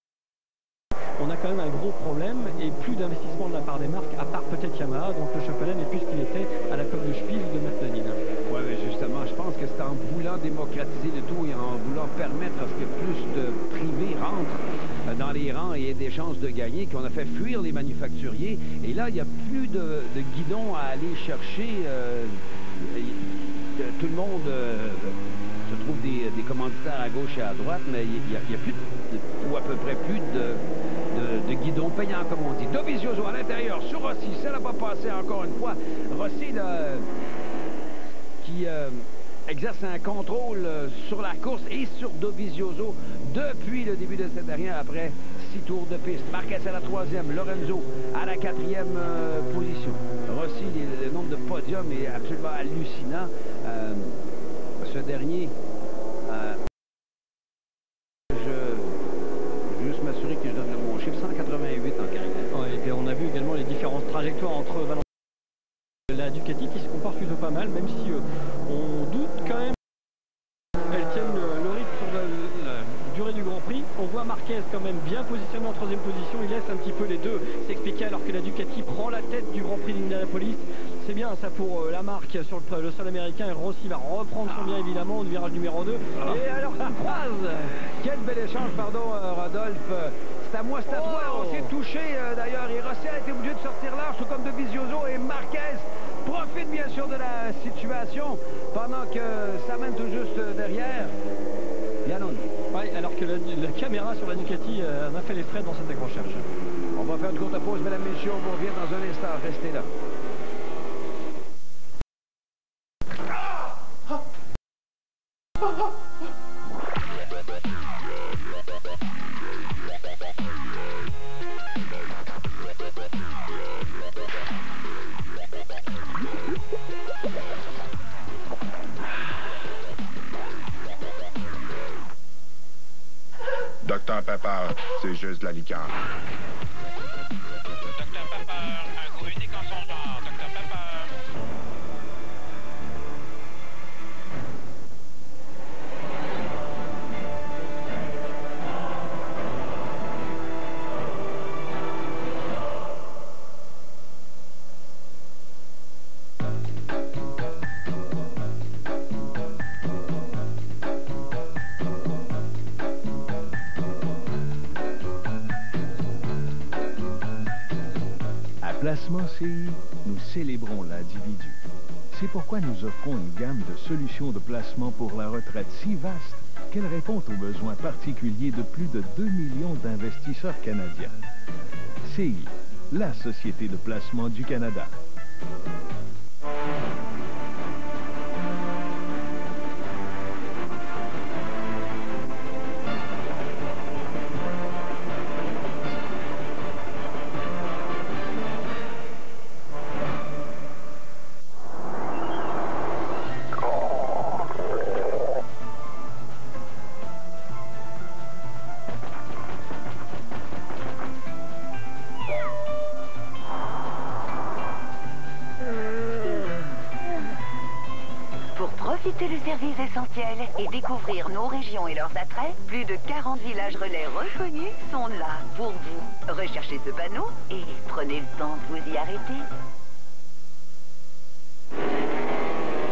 On a quand même un gros problème et plus d'investissement de la part des marques, à part peut-être Yamaha, donc le championnat n'est plus ce qu'il était à la Coupe de Spiel de Mercedes. Oui, mais justement, je pense que c'est en voulant démocratiser le tout et en voulant permettre à ce que plus de privés rentrent dans les rangs et aient des chances de gagner qu'on a fait fuir les manufacturiers. Et là, il n'y a plus de guidon à aller chercher. Tout le monde se trouve des commanditaires à gauche et à droite, mais il n'y a plus, ou à peu près plus de guidon payant, comme on dit. Dovizioso à l'intérieur, sur Rossi, ça n'a pas passé encore une fois. Rossi, qui exerce un contrôle sur la course et sur Dovizioso depuis le début de cette dernière, après 6 tours de piste. Marquez à la 3e, Lorenzo à la 4e position. Rossi, le nombre de podiums est absolument hallucinant. Ce dernier, je vais juste m'assurer que je donne le bon chiffre, 188 en carrière. Ouais, et puis on a vu également les différentes trajectoires entre Valentino et la Ducati qui se comporte plutôt pas mal, même si on doute quand même qu'elle tienne le rythme sur la durée du Grand Prix. On voit Marquez quand même bien positionné en 3e position, il laisse un petit peu les deux s'expliquer alors que la Ducati prend la tête du Grand Prix d'Indianapolis. C'est bien ça pour la marque sur le sol américain, et Rossi va reprendre son bien évidemment au virage numéro 2. Et alors ça croise. Quel bel échange, pardon Rodolphe. C'est à moi, c'est à toi. On s'est touché d'ailleurs et Rossi a été obligé de sortir large, tout comme Dovizioso, et Marquez profite bien sûr de la situation pendant que ça mène tout juste derrière. Yannon. Oui, alors que la caméra sur la Ducati a fait les frais dans cette accrochage. On va faire une courte pause, mesdames et messieurs, on vous revient dans un instant. Restez là. Dr Pepper, c'est juste de la liqueur. Dr Pepper, un goût unique en son genre. Dr Pepper. Placement CI, nous célébrons l'individu. C'est pourquoi nous offrons une gamme de solutions de placement pour la retraite si vaste qu'elle répond aux besoins particuliers de plus de 2 millions d'investisseurs canadiens. CI, la société de placement du Canada. Profitez du service essentiel et découvrir nos régions et leurs attraits. Plus de 40 villages relais reconnus sont là pour vous. Recherchez ce panneau et prenez le temps de vous y arrêter.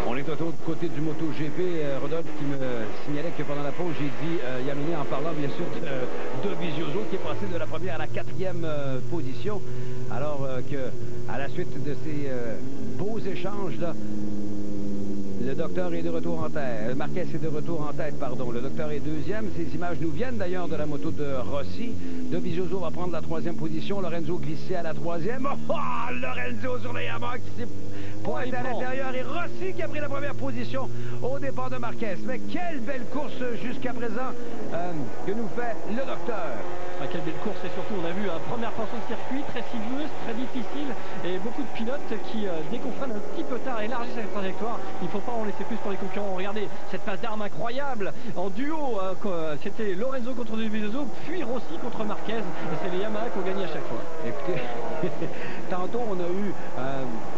On est est autour du côté du MotoGP. Rodolphe qui me signalait que pendant la pause, j'ai dit Yannone en parlant bien sûr de Dovizioso qui est passé de la première à la 4e position. Alors que à la suite de ces beaux échanges là, le docteur est de retour en tête. Marquez est de retour en tête, pardon. Le docteur est 2e. Ces images nous viennent d'ailleurs de la moto de Rossi. Dovizioso va prendre la 3e position. Lorenzo glissé à la 3e. Oh, Lorenzo sur les Yamaha qui s'est pointé à l'intérieur. Et Rossi qui a pris la première position au départ de Marquez. Mais quelle belle course jusqu'à présent que nous fait le docteur. Ah, quelle belle course, et surtout on a vu une première portion de circuit très sinueuse, très difficile, et beaucoup de pilotes qui, dès qu'on freine un petit peu tard, élargissent la trajectoire. Il ne faut pas en laisser plus pour les concurrents. Regardez cette passe d'armes incroyable en duo, c'était Lorenzo contre Dovizioso, puis Rossi contre Marquez, et c'est les Yamaha qui ont gagné à chaque fois. Écoutez, tantôt on a eu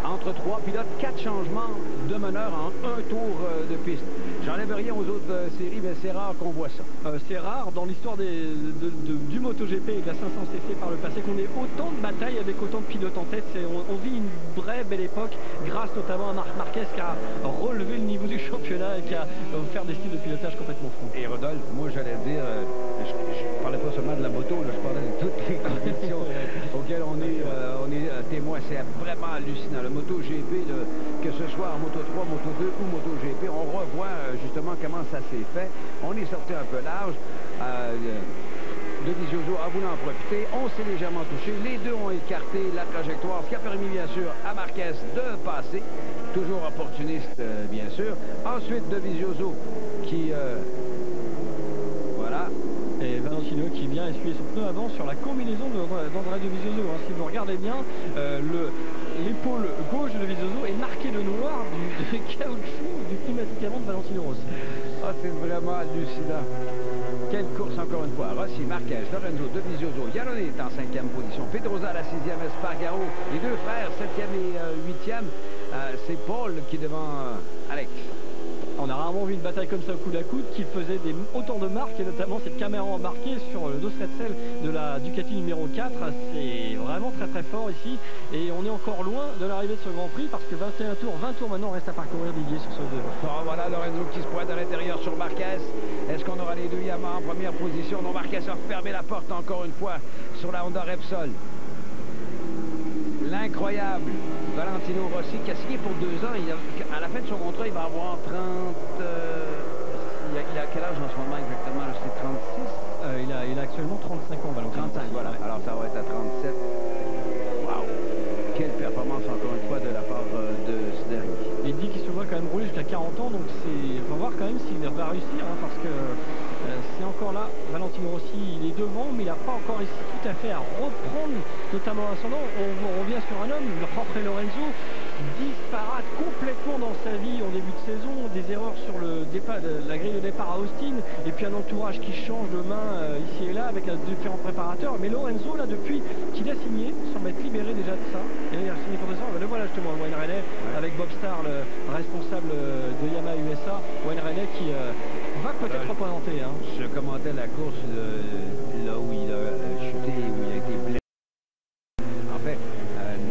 entre 3 pilotes 4 changements de meneur en un tour de piste. J'enlève rien aux autres séries, mais c'est rare qu'on voit ça. C'est rare dans l'histoire du MotoGP et de la 500cc par le passé qu'on ait autant de batailles avec autant de pilotes en tête. On vit une vraie belle époque grâce notamment à Marc Marquez qui a relevé le niveau du championnat et qui a offert des styles de pilotage complètement fous. Et Rodolphe, moi j'allais dire, je parlais pas seulement de la moto, là, je parlais de toutes les compétitions auxquelles on est témoin. C'est vraiment hallucinant. Le MotoGP, que ce soit en Moto 3, Moto 2 ou MotoGP, on revoit justement comment ça s'est fait. On est sorti un peu large. Dovizioso a voulu en profiter. On s'est légèrement touché. Les deux ont écarté la trajectoire, ce qui a permis bien sûr à Marquez de passer. Toujours opportuniste, bien sûr. Ensuite, Dovizioso qui... voilà. Et Valentino qui vient essuyer son pneu avant sur la combinaison d'Andrea Dovizioso. Si vous regardez bien, l'épaule gauche de Dovizioso est marquée de noir du caoutchouc du pneumatique avant de Valentino Rossi. Ah, c'est vraiment hallucinant. Quelle course encore une fois. Rossi, Marquez, Lorenzo, Dovizioso. Yannone est en 5e position. Pedrosa à la 6e, Espargaro. Les deux frères, 7e et 8e. C'est Paul qui est devant Alex. On a rarement vu une bataille comme ça au coude à coude qui faisait autant de marques, et notamment cette caméra embarquée sur le dos de de la Ducati numéro 4. C'est vraiment très très fort ici, et on est encore loin de l'arrivée de ce Grand Prix parce que 21 tours, 20 tours maintenant reste à parcourir Didier sur ce deux. Oh, voilà Lorenzo qui se pointe à l'intérieur sur Marquez. Est-ce qu'on aura les deux Yamaha en première position? Non, Marquez a fermé la porte encore une fois sur la Honda Repsol. L'incroyable Valentino Rossi qui a signé pour 2 ans. À la fin de son contrat, il va avoir 30... il a quel âge en ce moment exactement? C'est 36? Il a actuellement 35 ans, Valentino. 35, voilà. Alors ça va être à 37. Waouh! Quelle performance encore une fois de la part de ce dernier. Il dit qu'il se voit quand même rouler jusqu'à 40 ans, donc il va voir quand même s'il va réussir, parce que c'est encore là. Valentino Rossi, il est devant, mais il n'a pas encore réussi tout à fait à reprendre, notamment l'ascendant. On revient sur un homme, Jorge Lorenzo, disparate complètement dans sa vie en début de saison, des erreurs sur le départ, la grille de départ à Austin, et puis un entourage qui change de main ici et là avec différents préparateurs. Mais Lorenzo, là, depuis qu'il a signé, semble être libéré déjà de ça. Et il a signé pour 2 ans. Le voilà justement, Wayne Rainey, avec Bob Starr, le responsable de Yamaha USA. Wayne Rainey qui va peut-être représenter. Je commentais la course là où il a chuté, où il a été blessé. En fait,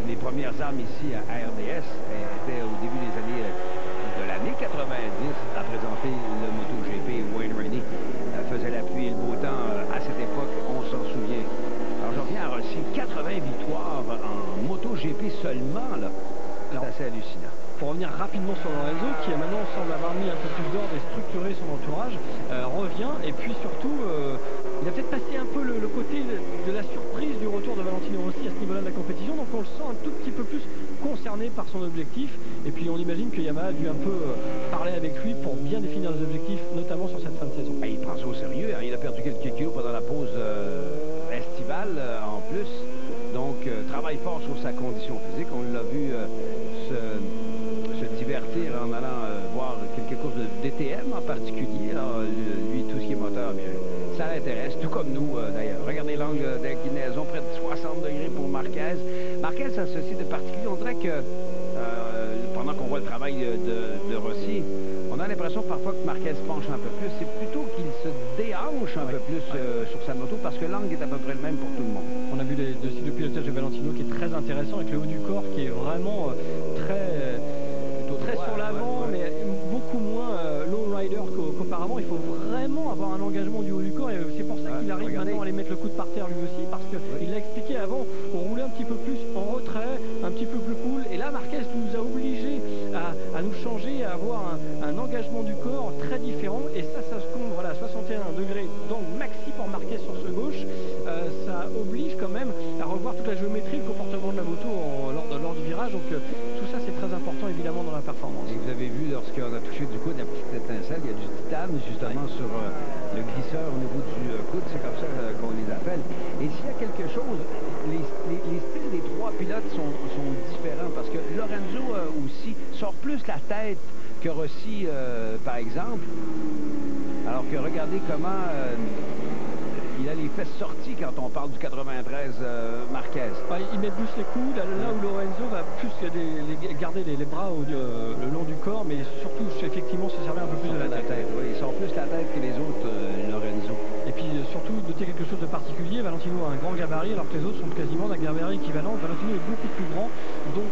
les premières armes ici à RDS étaient au début des années de l'année 90 à présenter le MotoGP. Wayne Rainey faisait la pluie et le beau temps à cette époque, on s'en souvient. Alors je reviens à Rossi, 80 victoires en MotoGP seulement, là. C'est assez hallucinant. Pour revenir rapidement sur Lorenzo, qui maintenant semble avoir mis un peu plus d'ordre et structuré son entourage, revient, et puis surtout, il a peut-être passé un peu le côté de la surprise du retour de Valentino Rossi à ce niveau-là de la compétition, donc on le sent un tout petit peu plus concerné par son objectif, et puis on imagine que Yamaha a dû un peu parler avec lui pour bien définir les objectifs, notamment sur cette fin de saison. Et il prend ça au sérieux, hein. Il a perdu quelques kilos pendant la pause estivale en plus, donc travaille fort sur sa condition physique. On l'a vu se divertir en allant voir quelque chose de DTM en particulier. Alors, lui, tout ce qui est moteur, bien, ça l'intéresse, tout comme nous d'ailleurs. Regardez l'angle d'inclinaison, près de 60 degrés pour Marquez. Marquez a ceci de particulier. On dirait que pendant qu'on voit le travail de Rossi, on a l'impression parfois que Marquez penche un peu plus. C'est plutôt qu'il se déhanche un peu plus sur sa moto, parce que l'angle est à peu près le même pour tout le monde. On a vu le style de pilotage de Valentino qui est très intéressant, avec le haut du corps qui est vraiment très très sur l'avant, mais beaucoup moins low rider qu'auparavant. Il faut vraiment avoir un engagement du haut du corps et c'est pour ça qu'il arrive maintenant à aller mettre le coude par terre lui aussi, parce qu'il l'a expliqué avant, on roulait un petit peu plus en retrait, un petit peu plus cool, et là Marquez nous a obligés à nous changer, à avoir un engagement du corps très différent, et ça se compte, voilà, 61 degrés d'angle maxi pour Marquez sur ce gauche. Ça oblige quand même à revoir toute la géométrie, le comportement de la moto lors du virage, donc tout ça c'est très important évidemment dans la performance. Et vous avez vu, lorsqu'on a touché du coude, la petite étincelle, il y a du titane justement sur le glisseur au niveau du coude, c'est comme ça qu'on les appelle. Et s'il y a quelque chose, les styles des trois pilotes sont différents, parce que Lorenzo aussi sort plus la tête que Rossi par exemple, alors que regardez comment il a les fesses sorties quand on parle du 93 Marquez. Il met plus les coudes, là où Lorenzo va plus garder les bras le long du corps, mais surtout effectivement se servir un peu plus de la tête. Oui, il sort plus la tête que les autres, Lorenzo. Et puis surtout, notez quelque chose de particulier, Valentino a un grand gabarit alors que les autres sont quasiment d'un gabarit équivalent. Valentino est beaucoup plus grand, donc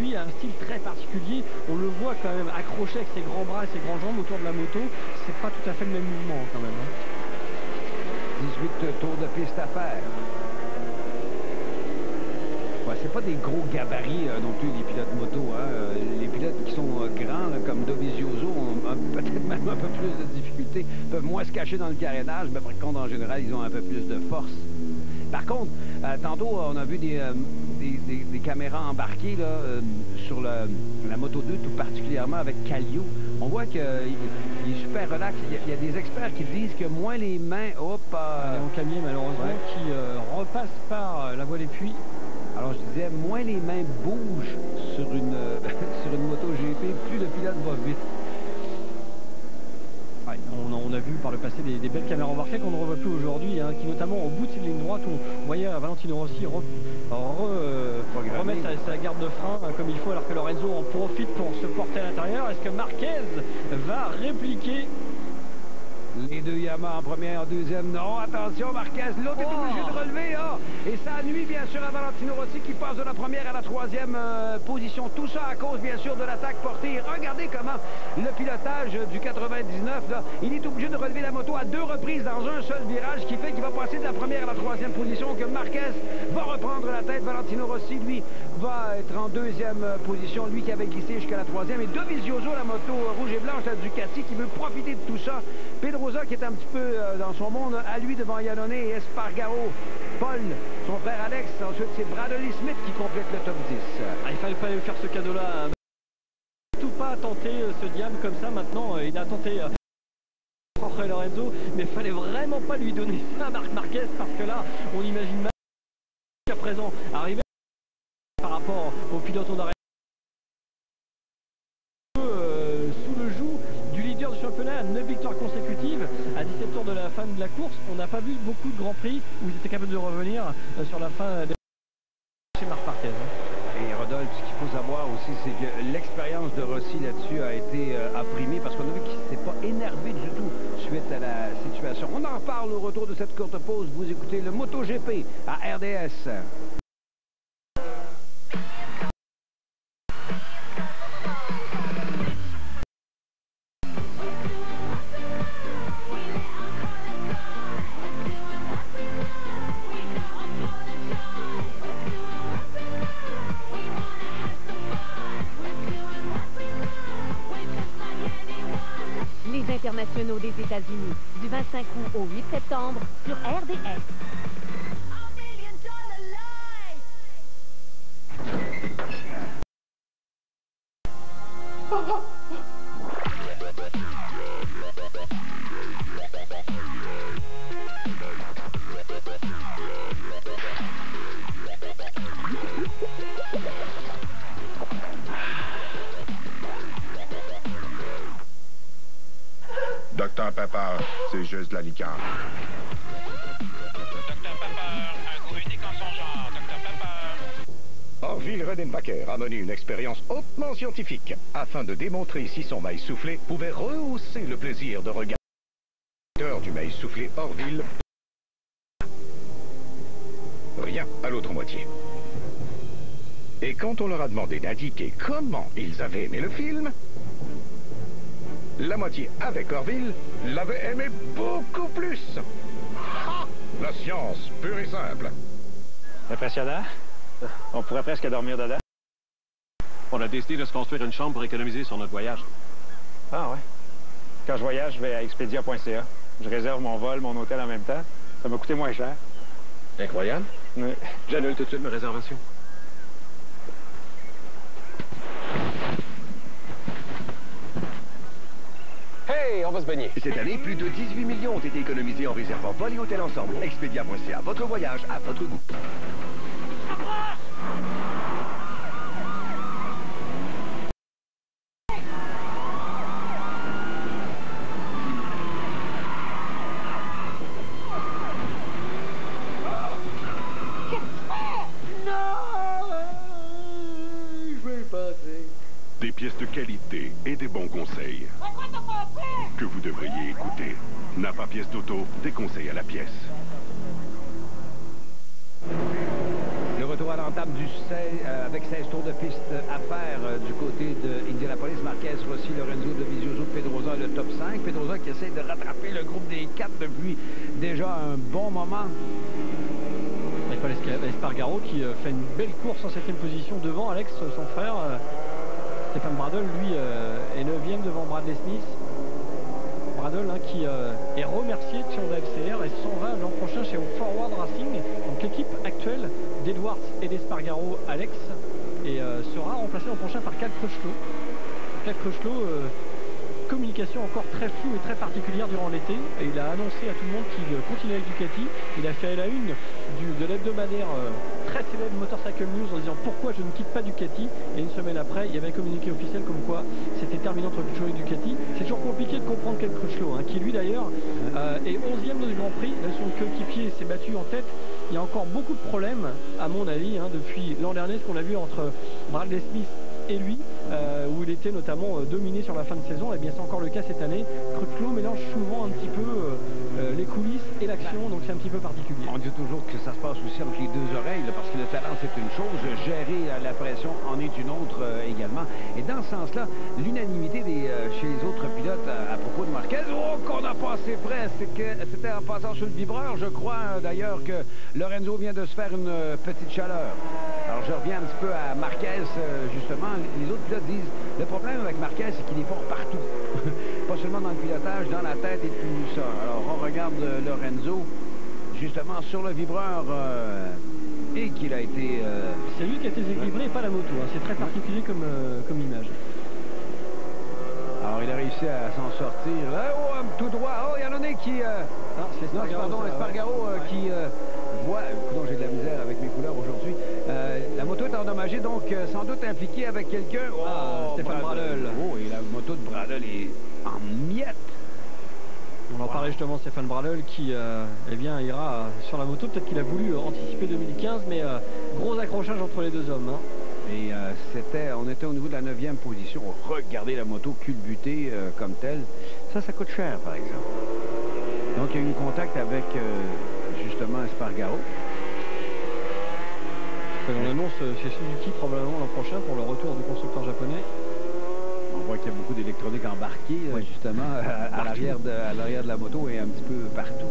lui a un style très particulier. On le voit quand même accroché avec ses grands bras et ses grandes jambes autour de la moto. C'est pas tout à fait le même mouvement quand même. 18 tours de piste à faire. Ouais, c'est pas des gros gabarits non plus, les pilotes moto. Hein. Les pilotes qui sont grands, là, comme Dovizioso, ont peut-être même un peu plus de difficultés, peuvent moins se cacher dans le carénage, mais par contre, en général, ils ont un peu plus de force. Par contre, tantôt, on a vu des caméras embarquées là, sur la Moto 2, tout particulièrement avec Kallio. On voit qu'il est super relax. Il y a des experts qui disent que moins les mains... Léon Camier, malheureusement, qui repasse par la voie des puits. Alors, je disais, moins les mains bougent sur une, sur une moto GP, plus le pilote va vite. Ouais, on a vu par le passé des belles caméras embarquées qu'on ne revoit plus aujourd'hui, hein, qui notamment au bout de cette ligne droite, on voyait Valentino Rossi remettre sa garde de frein comme il faut, alors que Lorenzo en profite pour se porter à l'intérieur. Est-ce que Marquez va répliquer? Les deux Yamaha en première, en deuxième, non, attention, Marquez, l'autre est obligé de relever, là. Et ça nuit, bien sûr, à Valentino Rossi qui passe de la première à la troisième position. Tout ça à cause, bien sûr, de l'attaque portée. Regardez comment le pilotage du 99, là, il est obligé de relever la moto à 2 reprises dans un seul virage, qui fait qu'il va passer de la première à la troisième position, que Marquez va reprendre la tête. Valentino Rossi, lui, va être en deuxième position, lui qui avait glissé jusqu'à la troisième. Et Dovizioso, la moto rouge et blanche, la Ducati, qui veut profiter de tout ça. Pedrosa qui est un petit peu dans son monde, à lui devant Iannone et Espargaro. Paul, son frère Alex, ensuite c'est Bradley Smith qui complète le top 10. Il fallait pas lui faire ce cadeau-là. Tout pas tenter ce diable comme ça maintenant. Il a tenté Jorge Lorenzo, mais il fallait vraiment pas lui donner ça à Marc Marquez, parce que là, on imagine mal qu'à présent, arriver par rapport au pilote Honda sous le joug du leader du championnat, 9 victoires consécutives à 17 tours de la fin de la course. On n'a pas vu beaucoup de grands prix où ils étaient capables de revenir sur la fin de chez Marc Marquez. Et Rodolphe, ce qu'il faut savoir aussi, c'est que l'expérience de Rossi là-dessus a été apprimée, parce qu'on a vu qu'il ne s'était pas énervé du tout suite à la situation. On en reparle au retour de cette courte pause. Vous écoutez le MotoGP à RDS. Internationaux des États-Unis, du 25 août au 8 septembre sur RDS. Dr Pepper, c'est juste de la liqueur. Dr Pepper, un goût unique en son genre. Dr Pepper. Orville Redenbacher a mené une expérience hautement scientifique afin de démontrer si son maïs soufflé pouvait rehausser le plaisir de regarder. Du maïs soufflé Orville. Rien à l'autre moitié. Et Et quand on leur a demandé d'indiquer comment ils avaient aimé le film, la moitié avec Orville l'avait aimé beaucoup plus. Ha! La science, pure et simple. Impressionnant. On pourrait presque dormir dedans. On a décidé de se construire une chambre pour économiser sur notre voyage. Ah ouais. Quand je voyage, je vais à expedia.ca. Je réserve mon vol, mon hôtel en même temps. Ça m'a coûté moins cher. Incroyable. Oui. J'annule tout de suite ma réservation. Hey, on va se baigner. Cette année, plus de 18 millions ont été économisés en réservant vol et hôtel ensemble. Expedia.ca, votre voyage à votre goût. Des pièces de qualité et des bons conseils que vous devriez écouter. Napa Pièce d'Auto, des conseils à la pièce. Le retour à l'entame du 16, avec 16 tours de piste à faire du côté de Indianapolis. Marquez, Rossi, Lorenzo, Dovizioso, Pedrosa, le top 5. Pedrosa qui essaie de rattraper le groupe des 4 depuis déjà un bon moment. Et Paul Espargaro qui fait une belle course en 7e position devant Alex, son frère. Stéphane Bradl, lui, est 9e devant Bradley Smith. Bradl qui est remercié de son FCR et s'en va l'an prochain chez Forward Racing. Donc l'équipe actuelle d'Edwards et d'Espargaro, Alex, et sera remplacé l'an prochain par Cal Crutchlow. Cal Crutchlow, communication encore très floue et très particulière durant l'été. Et il a annoncé à tout le monde qu'il continuait avec Ducati. Il a fait la une de l'hebdomadaire très célèbre Motorcycle News en disant pourquoi je ne quitte pas Ducati. Et une semaine après, il y avait un communiqué officiel comme quoi c'était terminé entre Crutchlow et Ducati. C'est toujours compliqué de comprendre quel Crutchlow, qui lui d'ailleurs est 11e du Grand Prix. Son coéquipier s'est battu en tête. Il y a encore beaucoup de problèmes, à mon avis, depuis l'an dernier, ce qu'on a vu entre Bradley Smith et lui, où il était notamment dominé sur la fin de saison. Et bien c'est encore le cas cette année. Crutchlow mélange souvent un petit peu les coulisses et l'action, donc c'est un petit peu particulier. On dit toujours que ça se passe aussi entre les deux oreilles, parce que le talent c'est une chose, gérer la pression en est une autre également. Et dans ce sens-là, l'unanimité chez les autres pilotes à propos de Marquez, qu'on a passé près, c'était en passant sur le vibreur, je crois d'ailleurs que Lorenzo vient de se faire une petite chaleur. Alors je reviens un petit peu à Marquez, justement. Les autres pilotes disent, le problème avec Marquez, c'est qu'il est fort partout. Pas seulement dans le pilotage, dans la tête et tout ça. Alors on regarde Lorenzo, justement sur le vibreur, et qu'il a été... C'est lui qui a été déséquilibré et pas la moto. C'est très particulier comme image. Alors il a réussi à s'en sortir. Tout droit. Oh, il y en a un qui... c'est Espargaro qui voit... Non, j'ai de la misère avec mes couleurs aujourd'hui. La moto est endommagée, donc sans doute impliquée avec quelqu'un. Stéphane Bradl. Oh, et la moto de Bradl est en miettes. On en parlait justement, Stéphane Bradl qui eh bien, ira sur la moto. Peut-être qu'il a voulu anticiper 2015, mais gros accrochage entre les deux hommes. Et on était au niveau de la 9e position. Regardez la moto culbutée comme telle. Ça coûte cher, par exemple. Donc, il y a eu un contact avec, justement, Espargaro. On annonce chez Suzuki probablement l'an prochain pour le retour du constructeur japonais. On voit qu'il y a beaucoup d'électronique embarquée, justement, à l'arrière de la moto et un petit peu partout.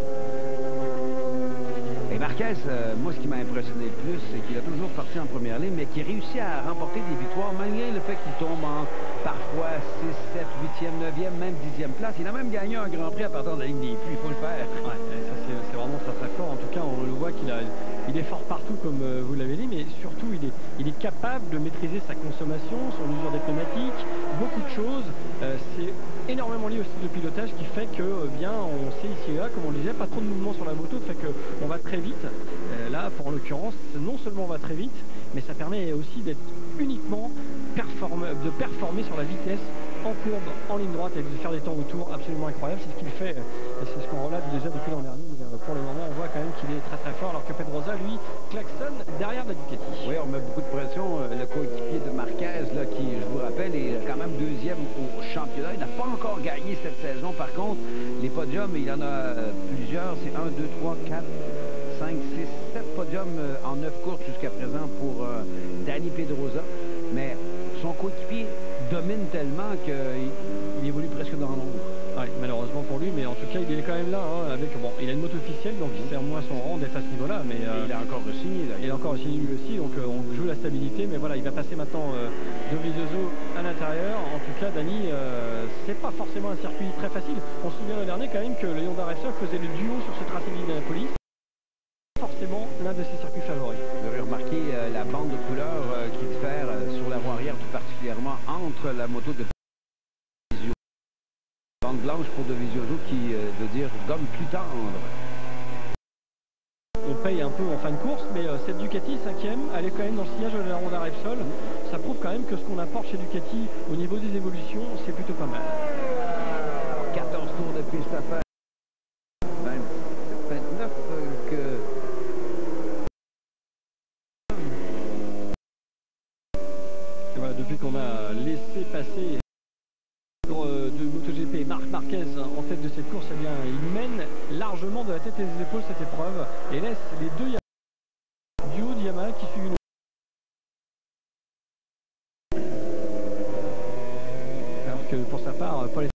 Et Marquez, moi, ce qui m'a impressionné le plus, c'est qu'il a toujours parti en première ligne, mais qu'il réussit à remporter des victoires, malgré le fait qu'il tombe en parfois 6, 7, 8e, 9e, même 10e place. Il a même gagné un Grand Prix à partir de la ligne des puits, il faut le faire. Ouais, ça c'est vraiment très très fort. En tout cas, on le voit qu'il est fort partout, comme vous l'avez dit, mais surtout, il est capable de maîtriser sa consommation, son usure des pneumatiques, beaucoup de choses. C'est énormément lié au style de pilotage qui fait que, bien, on sait ici et là, comme on le disait, pas trop de mouvement sur la moto, fait qu'on va très vite. Là, en l'occurrence, non seulement on va très vite, mais ça permet aussi d'être uniquement de performer sur la vitesse en courbe, en ligne droite et de faire des temps autour absolument incroyables. C'est ce qu'il fait, c'est ce qu'on relate déjà depuis l'an dernier. Pour le moment, on voit quand même qu'il est très très fort, alors que Pedrosa, lui, klaxonne derrière la Ducati. Oui, on met beaucoup de pression. Le coéquipier de Marquez, là, qui, je vous rappelle, est quand même 2e au championnat. Il n'a pas encore gagné cette saison. Par contre, les podiums, il y en a plusieurs. C'est 1, 2, 3, 4, 5, 6, 7 podiums. podiums en 9 courses jusqu'à présent pour Dani Pedrosa, mais son coéquipier domine tellement qu'il évolue presque dans l'ombre. Ouais, malheureusement pour lui, mais en tout cas il est quand même là, hein, avec, bon, il a une moto officielle, donc il sert moins son rang d'être à ce niveau-là, mais il a encore signé. Il a encore signé lui aussi, donc on joue la stabilité, mais voilà, il va passer maintenant Dovizioso à l'intérieur. En tout cas, Dani, c'est pas forcément un circuit très facile. On se souvient le dernier quand même que le Honda Repsol faisait le duo sur ce tracé d'Indianapolis. Forcément l'un de ses circuits favoris. Vous avez remarqué la bande de couleur qui diffère sur la roue arrière, tout particulièrement entre la moto de bande blanche pour Dovizioso qui veut dire gomme plus tendre. On paye un peu en fin de course, mais cette Ducati 5e, elle est quand même dans le sillage de la Honda Repsol. Ça prouve quand même que ce qu'on apporte chez Ducati au niveau des évolutions, c'est plutôt pas mal. 14 tours de piste à faire. 29 Et voilà, depuis qu'on a laissé passer de MotoGP Marc Marquez en tête de cette course, eh bien, il mène largement de la tête et des épaules cette épreuve et laisse les deux Yamaha, duo de Yamaha qui suivent une... Alors que pour sa part, Paul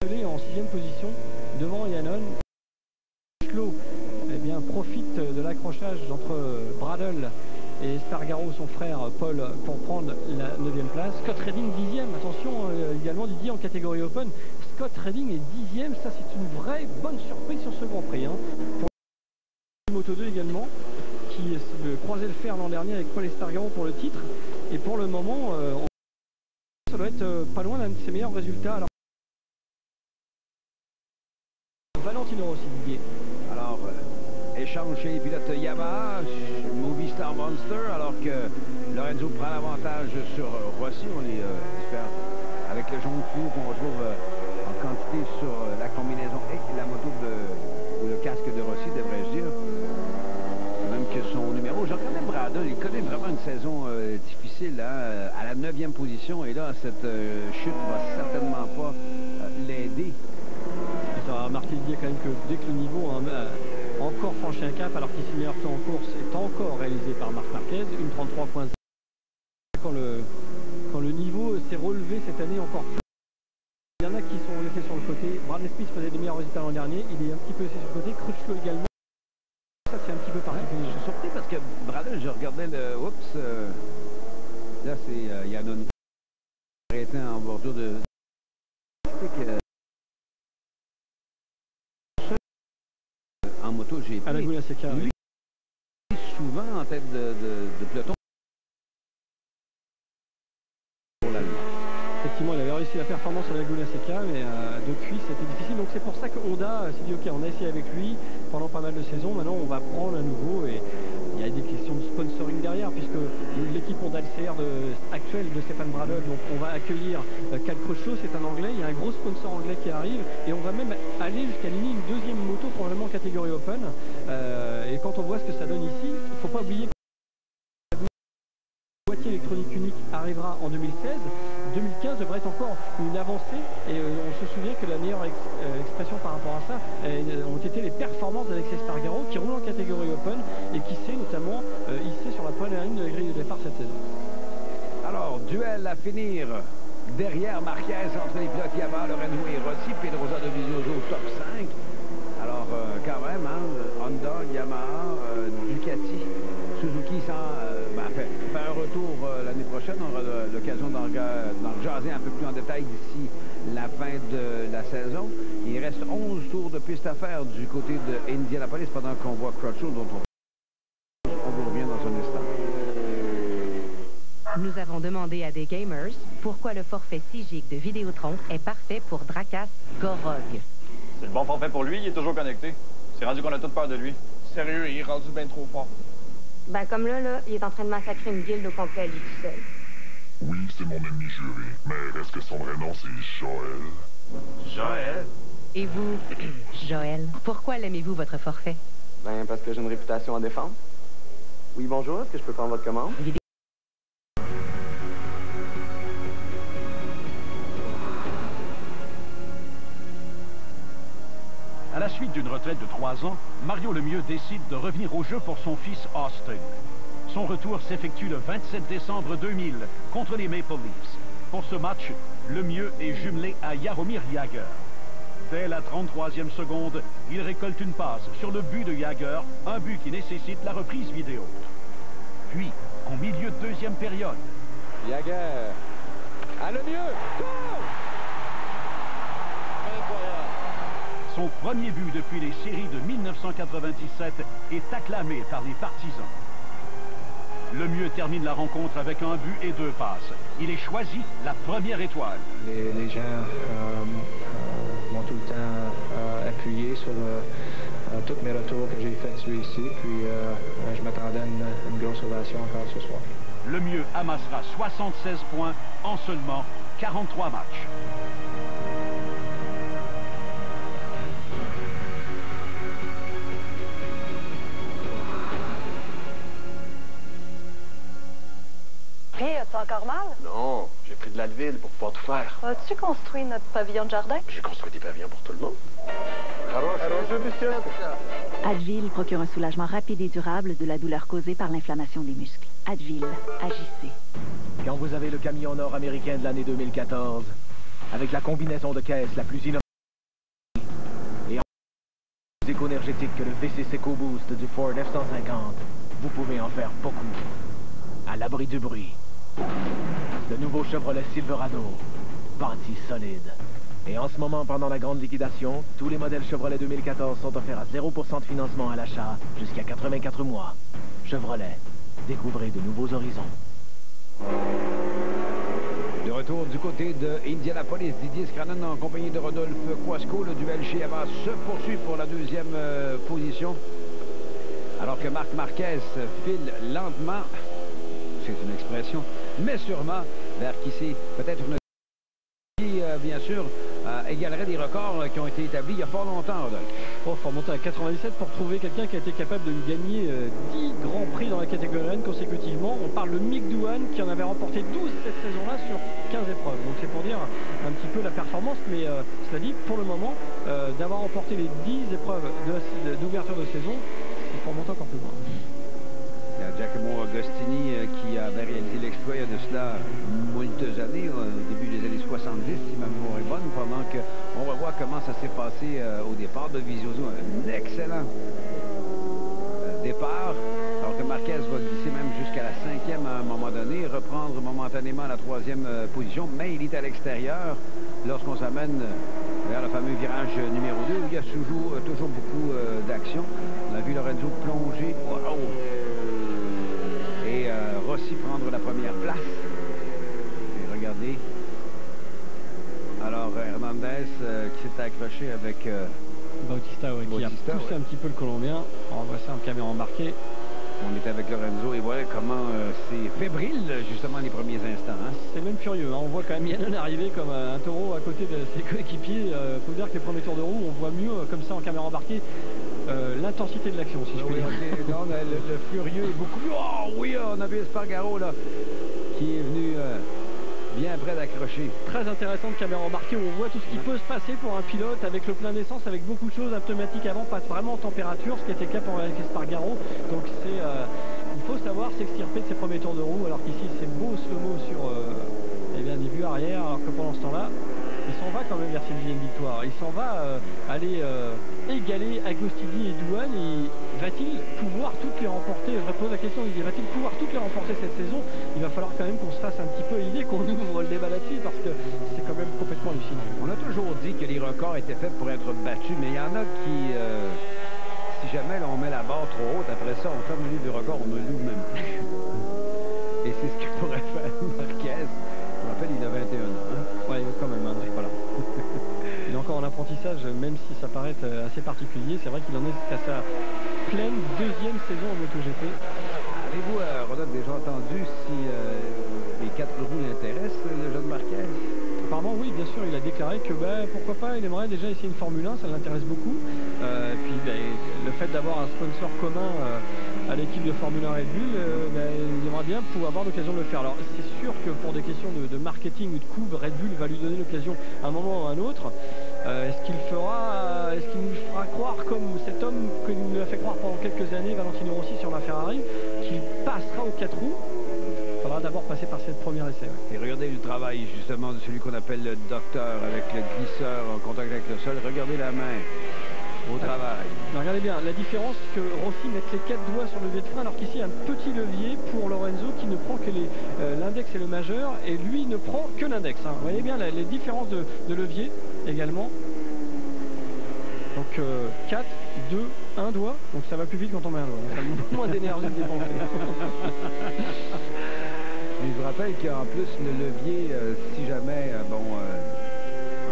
est en 6e position devant Yannon. Schlo, eh bien, profite de l'accrochage entre Bradle et Espargaro, son frère Paul, pour prendre la 9e place. Scott Redding 10e, attention également Didier en catégorie Open. Scott Redding est 10e, ça c'est une vraie bonne surprise sur ce Grand Prix. Hein. Pour Moto 2 également, qui croisait le fer l'an dernier avec Paul Espargaro pour le titre. Et pour le moment, ça doit être pas loin d'un de ses meilleurs résultats. Alors, Valentino Rossi, Didier. Alors, échange chez les pilotes Yamaha, Movistar Monster, alors que Lorenzo prend l'avantage sur Rossi. On est espère avec le jaune fluo qu'on retrouve en quantité sur la combinaison et la moto ou le casque de Rossi, devrais-je dire. Même que son numéro, j'en connais Bradle, il connaît vraiment une saison difficile hein, à la 9e position, et là cette chute va certainement pas l'aider. Ça a remarqué Didier quand même que dès que le niveau a encore franchi un cap, alors qu'il s'est meilleur temps en course, est encore réalisé par Marc Marquez, une 33.0. Quand le niveau s'est relevé cette année encore plus, il y en a qui sont laissés sur le côté. Bradley Smith faisait des meilleurs résultats l'an dernier, il est un petit peu laissé sur le côté, Crutchlow également. Ça c'est un petit peu particulier. Je suis surpris parce que Bradley, je regardais le... Oups, là c'est Yannon arrêté en bordure de... En moto GP, à la Laguna Seca, lui, souvent en tête de peloton. Effectivement, il avait réussi la performance à la Laguna Seca, mais depuis c'était difficile. Donc c'est pour ça que Honda s'est dit ok, on a essayé avec lui pendant pas mal de saisons. Maintenant on va prendre à nouveau, et il y a des questions de sponsoring derrière, puisque l'équipe Honda LCR actuelle de Stéphane Bradle, donc on va accueillir Cal Crutchlow, c'est un anglais, il y a un gros sponsor anglais qui arrive, et on va même aller jusqu'à aligner une deuxième moto probablement catégorie Open. Et quand on voit ce que ça donne ici, il ne faut pas oublier que la boîtier électronique unique arrivera en 2016. 2015 devrait être encore une avancée, et on se souvient que la meilleure expression par rapport à ça ont été les performances d'Alex Espargaro, qui roule en catégorie Open et qui s'est notamment hissé sur la première ligne de la grille de départ cette saison. Alors, duel à finir derrière Marquez entre les pilotes Yamaha, Lorenzo et Rossi, Pedrosa Dovizioso top 5. Alors, quand même, hein, Honda, Yamaha, Ducati, Suzuki fait un retour l'année prochaine. On aura l'occasion d'en jaser un peu plus en détail d'ici la fin de la saison. Il reste 11 tours de piste à faire du côté de Indianapolis pendant qu'on voit Crutchlow, dont on vous revient dans un instant. Nous avons demandé à des gamers pourquoi le forfait 6 GB de Vidéotron est parfait pour Drakas Gorog. C'est le bon forfait pour lui, il est toujours connecté. C'est rendu qu'on a toute peur de lui. Sérieux, il est rendu bien trop fort. Ben comme là, il est en train de massacrer une guilde au complet à lui tout seul. Oui, c'est mon ennemi juré, mais est-ce que son vrai nom c'est Joël? Joël? Et vous, Joël, pourquoi l'aimez-vous votre forfait? Ben parce que j'ai une réputation à défendre. Oui, bonjour, est-ce que je peux prendre votre commande? À la suite d'une retraite de 3 ans, Mario Lemieux décide de revenir au jeu pour son fils Austin. Son retour s'effectue le 27 décembre 2000 contre les Maple Leafs. Pour ce match, Lemieux est jumelé à Jaromir Jagr. Dès la 33e seconde, il récolte une passe sur le but de Jagr, un but qui nécessite la reprise vidéo. Puis, en milieu de deuxième période, Jagr à Lemieux. Son premier but depuis les séries de 1997 est acclamé par les partisans. Lemieux termine la rencontre avec un but et 2 passes. Il est choisi la première étoile. Les gens m'ont tout le temps appuyé sur tous mes retours que j'ai faits celui-ci. Puis je m'attendais à une grosse ovation encore ce soir. Lemieux amassera 76 points en seulement 43 matchs. Puis, as-tu encore mal? Non, j'ai pris de l'Advil pour pouvoir tout faire. As-tu construit notre pavillon de jardin? J'ai construit des pavillons pour tout le monde. Advil procure un soulagement rapide et durable de la douleur causée par l'inflammation des muscles. Advil, agissez. Quand vous avez le camion nord-américain de l'année 2014, avec la combinaison de caisse la plus innovative et plus éco-énergétique que le VCC EcoBoost du Ford F-150, vous pouvez en faire beaucoup. À l'abri du bruit. Le nouveau Chevrolet Silverado, bâti solide. Et en ce moment, pendant la grande liquidation, tous les modèles Chevrolet 2014 sont offerts à 0% de financement à l'achat jusqu'à 84 mois. Chevrolet, découvrez de nouveaux horizons. De retour du côté de Indianapolis, Didier Scranton en compagnie de Rodolphe Quasco. Le duel chez Yamaha se poursuit pour la deuxième position. Alors que Marc Marquez file lentement, c'est une expression, mais sûrement vers qui c'est peut-être une qui, bien sûr, égalerait des records qui ont été établis il y a pas longtemps. Il faut remonter à 97 pour trouver quelqu'un qui a été capable de gagner 10 grands prix dans la catégorie N consécutivement. On parle de Mick Doohan qui en avait remporté 12 cette saison-là sur 15 épreuves. Donc c'est pour dire un petit peu la performance, mais cela dit, pour le moment, d'avoir remporté les 10 épreuves d'ouverture de saison, il faut remonter encore plus loin. Il y a Giacomo Agostini qui avait réalisé l'exploit il y a de cela moultes années, au début des années 70, si ma mémoire est bonne, pendant qu'on va voir comment ça s'est passé au départ de Vizioso. Un excellent départ, alors que Marquez va glisser même jusqu'à la 5e à un moment donné, reprendre momentanément la 3e position, mais il est à l'extérieur lorsqu'on s'amène vers le fameux virage numéro 2, où il y a toujours beaucoup d'action. On a vu Lorenzo plonger. Wow. Et Rossi prendre la première place. Et regardez. Alors Hernandez qui s'est accroché avec Bautista, ouais, qui a poussé un petit peu le Colombien. On voit ça en caméra embarquée. On était avec Lorenzo et voilà comment c'est fébrile justement les premiers instants. Hein. C'est même furieux. Hein. On voit quand même Yannon arriver comme un taureau à côté de ses coéquipiers. Faut dire que les premiers tours de roue, on voit mieux comme ça en caméra embarquée. L'intensité de l'action, si je puis dire. Okay. Non, le furieux est beaucoup plus... Oh oui, on a vu Espargaro là, qui est venu bien près d'accrocher. Très intéressant de caméra embarquée, où on voit tout ce qui peut se passer pour un pilote avec le plein d'essence, avec beaucoup de choses automatiques avant, pas vraiment en température, ce qui était le cas pour Espargaro. Donc c'est... il faut savoir s'extirper de ses premiers tours de roue, alors qu'ici c'est beau slow-mo sur eh bien, des vues arrière, alors que pendant ce temps-là, il s'en va quand même vers cette dixième victoire. Il s'en va aller égaler Agostini et Doohan. Et va-t-il pouvoir toutes les remporter? Je repose la question, va-t-il pouvoir toutes les remporter cette saison? Il va falloir quand même qu'on se fasse un petit peu l'idée, qu'on ouvre le débat là-dessus, parce que c'est quand même complètement hallucinant. On a toujours dit que les records étaient faits pour être battus, mais il y en a qui, si jamais là, on met la barre trop haute, après ça, on ferme le livre du record, on ne l'ouvre même plus. Et c'est ce que pourrait faire Marquez. Je me rappelle, il a 21 ans. Hein? Ouais, quand même, hein, voilà. Il est encore en apprentissage, même si ça paraît assez particulier. C'est vrai qu'il en est qu'à sa pleine deuxième saison en MotoGP. Avez-vous, Rodolphe, déjà entendu si les 4 roues l'intéressent, le jeune Marquez? Apparemment, oui, bien sûr. Il a déclaré que pourquoi pas, il aimerait déjà essayer une Formule 1, ça l'intéresse beaucoup. Puis le fait d'avoir un sponsor commun à l'équipe de Formule 1 Red Bull, il aimerait bien pouvoir avoir l'occasion de le faire. Alors c'est sûr que pour des questions de marketing ou de coût, Red Bull va lui donner l'occasion à un moment ou à un autre. Est-ce qu'il nous fera croire, comme cet homme que nous a fait croire pendant quelques années, Valentino Rossi sur la Ferrari, qu'il passera aux 4 roues? Il faudra d'abord passer par cette première essai. Ouais. Et regardez le travail justement de celui qu'on appelle le docteur avec le glisseur en contact avec le sol. Regardez la main au travail. Regardez bien la différence que Rossi mette les 4 doigts sur le levier de frein, alors qu'ici il y a un petit levier pour Lorenzo qui ne prend que l'index et le majeur, et lui ne prend que l'index. Hein. Vous voyez bien les différences de levier également. Donc 4, 2, 1 doigt, donc ça va plus vite quand on met un doigt. Ça a moins d'énergie dépensée. Je vous rappelle qu'en plus le levier, si jamais,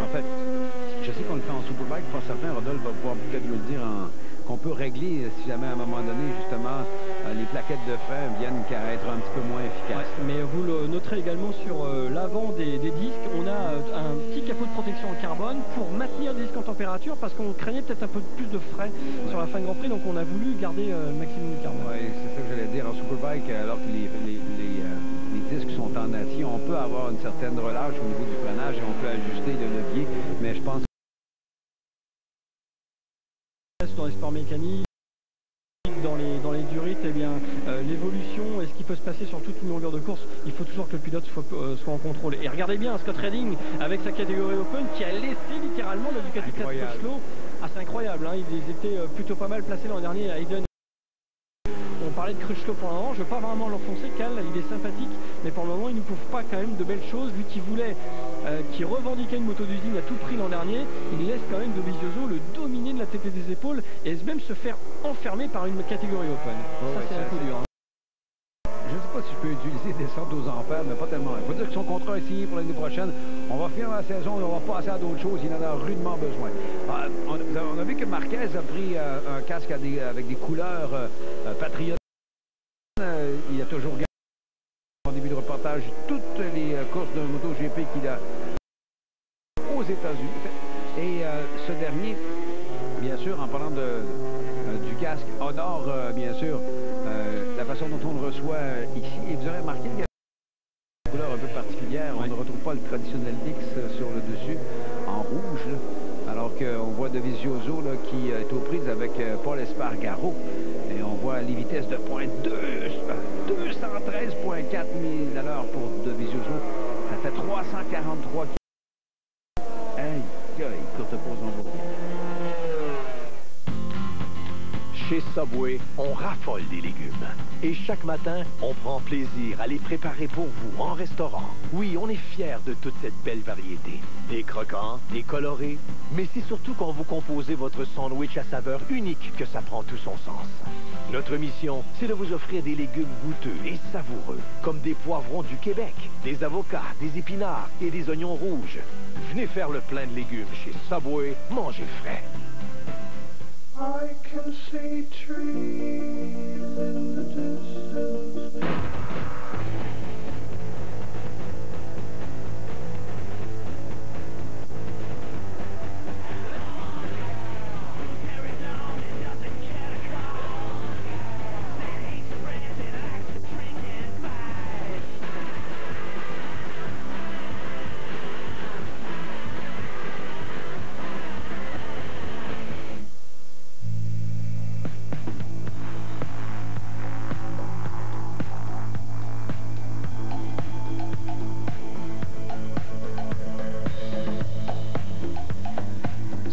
en fait, je sais qu'on le fait en Superbike, pour certains, Rodolphe va pouvoir peut-être me le dire, qu'on peut régler si jamais à un moment donné, justement, les plaquettes de frein viennent qu'à être un petit peu moins efficaces. Ouais, mais vous le noterez également sur l'avant des disques, on a un petit capot de protection en carbone pour maintenir les disques en température, parce qu'on craignait peut-être un peu plus de frais sur la fin de Grand Prix, donc on a voulu garder le maximum de carbone. Oui, c'est ça que j'allais dire. En Superbike, alors que les disques sont en acier, on peut avoir une certaine relâche au niveau du freinage et on peut ajuster le levier, mais je pense dans les sports mécaniques, dans les durites, eh bien l'évolution et ce qui peut se passer sur toute une longueur de course, il faut toujours que le pilote soit en contrôle. Et regardez bien Scott Redding avec sa catégorie Open qui a laissé littéralement le Ducati Crutchlow. Ah, c'est incroyable, hein, ils étaient plutôt pas mal placés l'an dernier à Hayden. On parlait de Crutchlow pour le moment, je ne veux pas vraiment l'enfoncer, Cal, il est sympathique, mais pour le moment il ne nous prouve pas quand même de belles choses, lui qui voulait, qui revendiquait une moto d'usine à tout prix l'an dernier, il laisse quand même Dovizioso le dominer de la tête des épaules et même se faire enfermer par une catégorie Open. Ça c'est un coup dur. Hein. Je ne sais pas si je peux utiliser descente aux enfers, mais pas tellement. Il faut dire que son contrat est signé pour l'année prochaine. On va finir la saison et on va passer à d'autres choses. Il en a rudement besoin. On a vu que Marquez a pris un casque avec des couleurs patriotes. Il a toujours gagné en début de reportage toutes les courses de MotoGP qu'il a aux États-Unis. Et ce dernier, bien sûr, en parlant du casque, honore bien sûr la façon dont on le reçoit ici. Et vous aurez remarqué qu'il y a une couleur un peu particulière. On ne retrouve pas le traditionnel X sur le dessus en rouge, là. Alors qu'on voit Dovizioso là, qui est aux prises avec Paul Espargaro. Et on voit les vitesses de pointe 213,4 000 à l'heure pour Dovizioso. Ça fait 343 km. Hey, courte pause en bout. Chez Subway, on raffole des légumes. Et chaque matin, on prend plaisir à les préparer pour vous en restaurant. Oui, on est fiers de toute cette belle variété. Des croquants, des colorés. Mais c'est surtout quand vous composez votre sandwich à saveur unique que ça prend tout son sens. Notre mission, c'est de vous offrir des légumes goûteux et savoureux, comme des poivrons du Québec, des avocats, des épinards et des oignons rouges. Venez faire le plein de légumes chez Subway, mangez frais. I can see trees in the distance.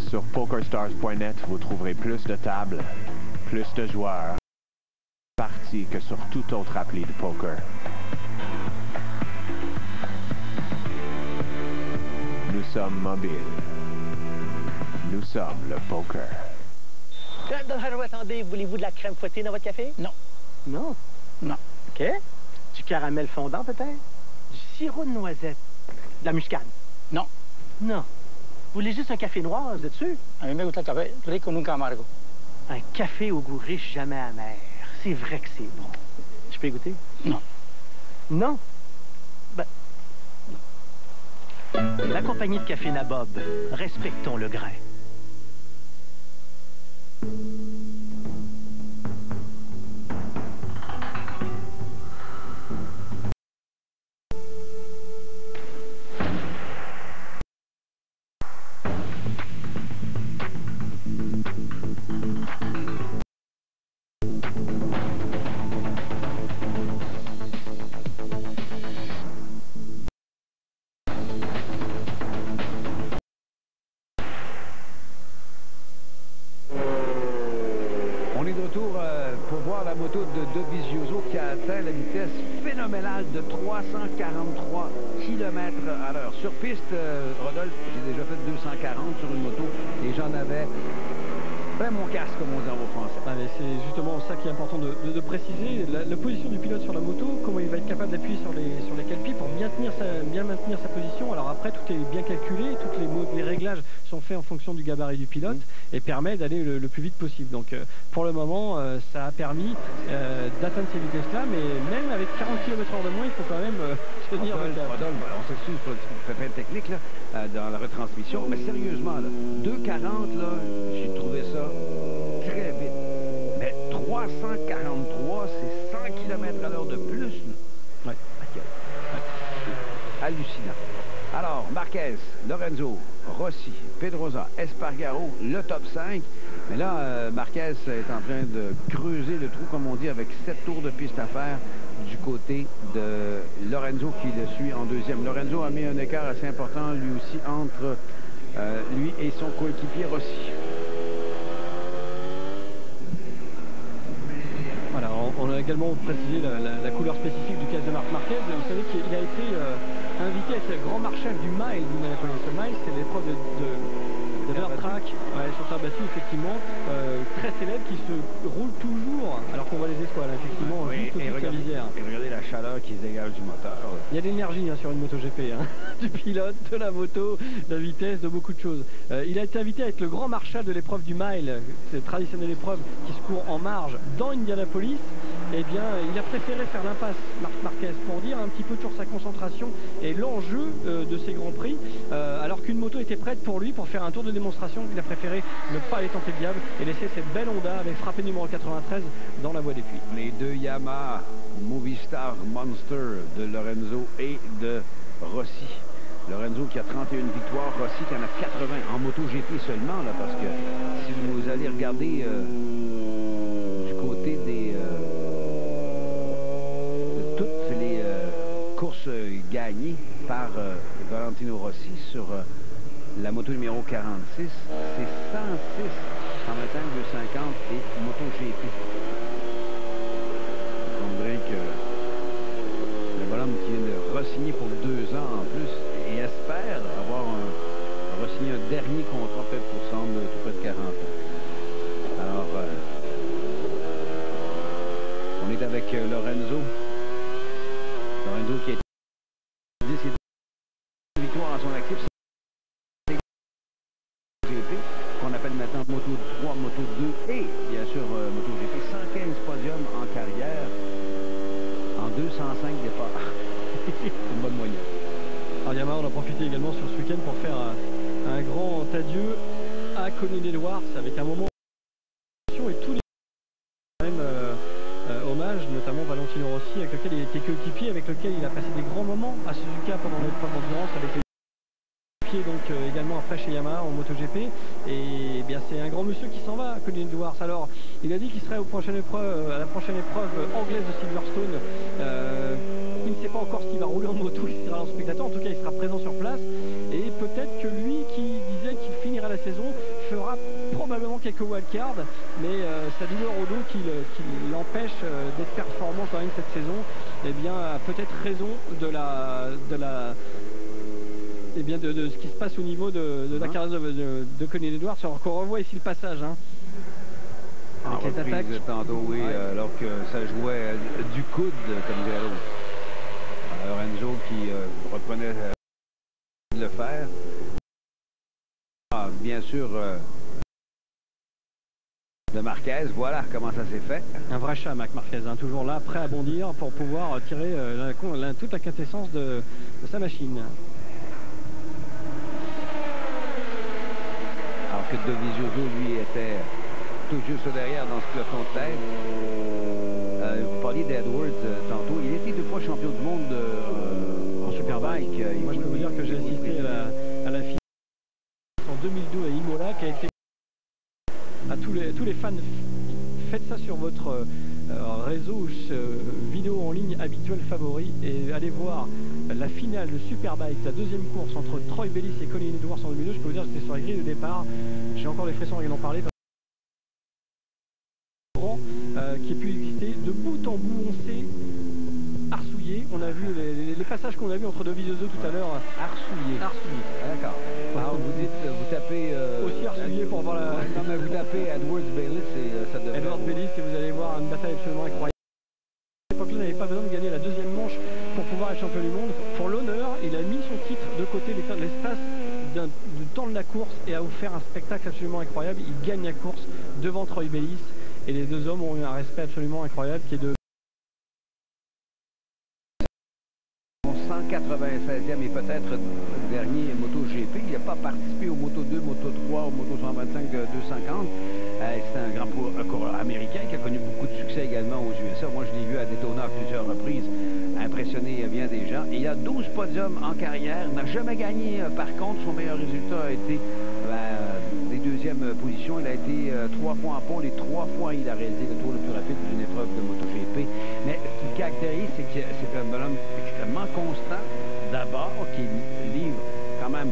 Sur PokerStars.net, vous trouverez plus de tables, plus de joueurs, parties que sur toute autre appli de poker. Nous sommes mobiles. Nous sommes le poker. Attendez, voulez-vous de la crème fouettée dans votre café? Non. Non? Non. OK. Du caramel fondant, peut-être? Du sirop de noisette? De la muscade? Non. Non. Vous voulez juste un café noir, vous êtes sûr? Un café au goût riche, jamais amer. C'est vrai que c'est bon. Je peux y goûter? Non. Non? Ben... non. La compagnie de café Nabob. Respectons le grain. moto de Dovizioso qui a atteint la vitesse phénoménale de 343 km/h. Sur piste, Rodolphe, j'ai déjà fait 240 sur une moto et j'en avais plein mon casque, comme on dit en bon français. Ah, c'est justement ça qui est important de préciser. La position du pilote sur la moto, comment il va être capable d'appuyer sur les calpis pour bien maintenir sa position. Alors après, tout est bien calculé, tous les réglages sont faits en fonction du gabarit du pilote et permet d'aller le plus vite possible. Donc pour le moment, ça a permis d'atteindre ces vitesses-là, mais même avec 40 km/h de moins, il faut quand même tenir le cap. Rodolphe, on s'excuse pour le petit pépin technique là, dans la retransmission, mais sérieusement, là, 2,40, là, j'ai trouvé ça très vite. Mais 343, c'est 100 km/h de plus. Ouais. Hallucinant. Alors, Marquez, Lorenzo, Rossi, Pedrosa, Espargaro, le top 5. Mais là, Marquez est en train de creuser le trou, comme on dit, avec 7 tours de piste à faire du côté de Lorenzo qui le suit en deuxième. Lorenzo a mis un écart assez important, lui aussi, entre lui et son coéquipier Rossi. Voilà, on a également précisé la couleur spécifique du casque de Marc Marquez. Vous savez qu'il a été invité à être le grand marshal du mile d'Indianapolis. Le mile, c'est l'épreuve de dirt track sur terre battue, effectivement, très célèbre, qui se roule toujours, alors qu'on voit les escouades, effectivement, juste au-dessus de sa visière. Et regardez la chaleur qui se dégage du moteur. Il y a de l'énergie sur une moto GP, du pilote, de la moto, de la vitesse, de beaucoup de choses. Il a été invité à être le grand marshal de l'épreuve du mile, cette traditionnelle épreuve qui se court en marge dans Indianapolis. Eh bien, il a préféré faire l'impasse, Marc Marquez, pour dire un petit peu sur sa concentration et l'enjeu de ces Grands Prix, alors qu'une moto était prête pour lui pour faire un tour de démonstration. Il a préféré ne pas aller tenter le diable et laisser cette belle Honda avec frappé numéro 93 dans la voie des puits. Les deux Yamaha Movistar Monster de Lorenzo et de Rossi. Lorenzo qui a 31 victoires, Rossi qui en a 80 en MotoGP seulement, là, parce que si vous allez regarder du côté de toutes les courses gagnées par Valentino Rossi sur la moto numéro 46, c'est 106 en même temps que 250 et MotoGP. On dirait que le bonhomme qui vient de re-signer pour 2 ans en plus et espère avoir re-signé un dernier contrat peut-être pour semble tout près de 40 ans. Alors, on est avec Lorenzo. Lorenzo qui a 10 victoires à son actif. Qu'on appelle maintenant Moto 3, Moto 2 et bien sûr MotoGP. 115 podiums en carrière en 205 départs. C'est une bonne moyenne. Alors Yamaha, on a profité également sur ce week-end pour faire un grand adieu à Colin Edwards avec un moment et tous les même hommage, notamment Valentino Rossi avec lequel il était coéquipier, avec lequel il a passé des grands moments à Suzuka pendant l'épreuve d'endurance avec les donc également après chez Yamaha en MotoGP et bien c'est un grand monsieur qui s'en va, Colin Edwards. Alors il a dit qu'il serait à la prochaine épreuve anglaise de Silverstone. Il ne sait pas encore s'il va rouler en moto, il sera en spectateur, en tout cas il sera présent sur place et peut-être que lui qui disait qu'il finirait la saison fera probablement quelques wildcards, mais sa douleur au dos qui l'empêche d'être performant quand même cette saison, eh bien a peut-être raison de ce qui se passe au niveau de la carrière de Colin Edwards. Alors qu'on revoit ici le passage avec les attaques tantôt, oui, alors que ça jouait du coude comme dirait l'autre. Lorenzo qui reprenait de le faire. Bien sûr de Marquez, voilà comment ça s'est fait. Un vrai chat, Marc Marquez, toujours là, prêt à bondir pour pouvoir tirer toute la quintessence de sa machine. Alors que Dovizioso, lui, était tout juste derrière dans ce peloton de tête. Vous parliez d'Edwards tantôt. Il était 2 fois champion du monde en Superbike. Moi, je peux vous dire que j'ai assisté à la finale en 2002 à Imola, qui a été à tous les fans. Faites ça sur votre réseau vidéo en ligne habituel favori et allez voir la finale de Superbike, la deuxième course entre Troy Bellis et Colin Edwards en 2002. Je peux vous dire que j'étais sur la grille de départ. J'ai encore les frissons à en parler. Qui ait pu exister vu les passages qu'on a vus entre Dovizioso tout à l'heure. Arsouillé. D'accord. Alors, vous tapez... aussi arsouillé pour voir la... Non, mais vous tapez Edwards Bayliss et ça devrait... Edwards Bayliss et vous allez voir une bataille absolument incroyable. À l'époque, il n'avait pas besoin de gagner la deuxième manche pour pouvoir être champion du monde. Pour l'honneur, il a mis son titre de côté l'espace du temps de la course et a offert un spectacle absolument incroyable. Il gagne la course devant Troy Bayliss et les deux hommes ont eu un respect absolument incroyable qui est de 196e et peut-être dernier MotoGP. Il n'a pas participé au Moto 2, Moto 3, au Moto 125 250. C'est un grand coureur américain qui a connu beaucoup de succès également aux USA. Moi, je l'ai vu à Daytona à plusieurs reprises, impressionné bien des gens. Il a 12 podiums en carrière, n'a jamais gagné. Par contre, son meilleur résultat a été des deuxièmes positions. Il a été 3 fois en pôle et 3 fois il a réalisé le tour le plus rapide d'une épreuve de MotoGP. Mais ce qui le caractérise, c'est que c'est un bonhomme extrêmement constant, d'abord, qui livre quand même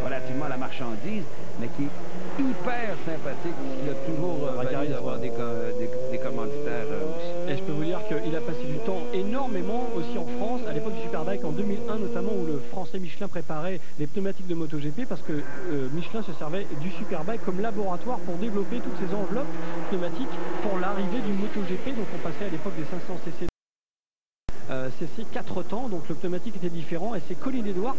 relativement la marchandise, mais qui est hyper sympathique, il a toujours valu d'avoir des commanditaires aussi. Et je peux vous dire qu'il a passé du temps énormément aussi en France, à l'époque du Superbike en 2001 notamment, où le français Michelin préparait les pneumatiques de MotoGP, parce que Michelin se servait du Superbike comme laboratoire pour développer toutes ces enveloppes pneumatiques pour l'arrivée du MotoGP. Donc on passait à l'époque des 500 cc. CC 4 temps, donc le pneumatique était différent, et c'est Colin Edwards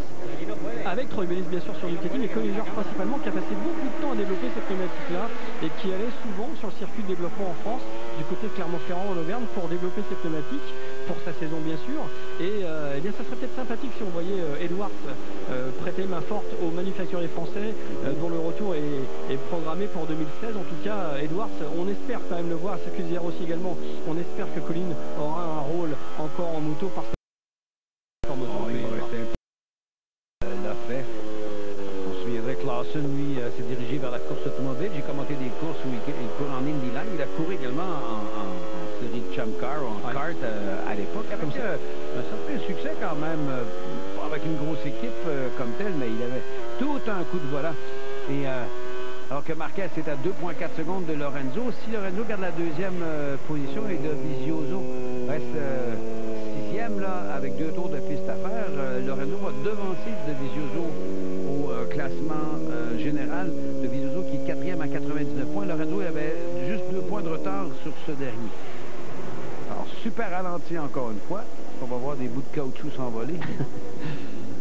avec Troy Bayliss bien sûr sur Ducati, mais Colin Edwards principalement qui a passé beaucoup de temps à développer ces pneumatiques là et qui allait souvent sur le circuit de développement en France du côté de Clermont-Ferrand en Auvergne pour développer ces pneumatiques pour sa saison bien sûr. Et eh bien ça serait peut-être sympathique si on voyait Edwards prêter main forte aux manufacturiers français dont le retour est programmé pour 2016. En tout cas Edwards, on espère quand même le voir à Circuit Zéro aussi également. On espère que Colin aura un rôle encore en moto parce que l'a fait. On se souviendrait que Lawson, lui, s'est dirigé vers la course automobile. J'ai commenté des courses où il court en Indyline. Il a couru également en série de Champ Car ou en kart à l'époque. Avec un certain succès quand même, pas avec une grosse équipe comme telle, mais il avait tout un coup de volant. Et alors que Marquez est à 2,4 secondes de Lorenzo. Si Lorenzo garde la deuxième position et Dovizioso reste sixième là, avec 2 tours de piste à faire, Lorenzo va devancer Dovizioso au classement général. Dovizioso qui est 4e à 99 points. Lorenzo avait juste 2 points de retard sur ce dernier. Alors super ralenti encore une fois. On va voir des bouts de caoutchouc s'envoler.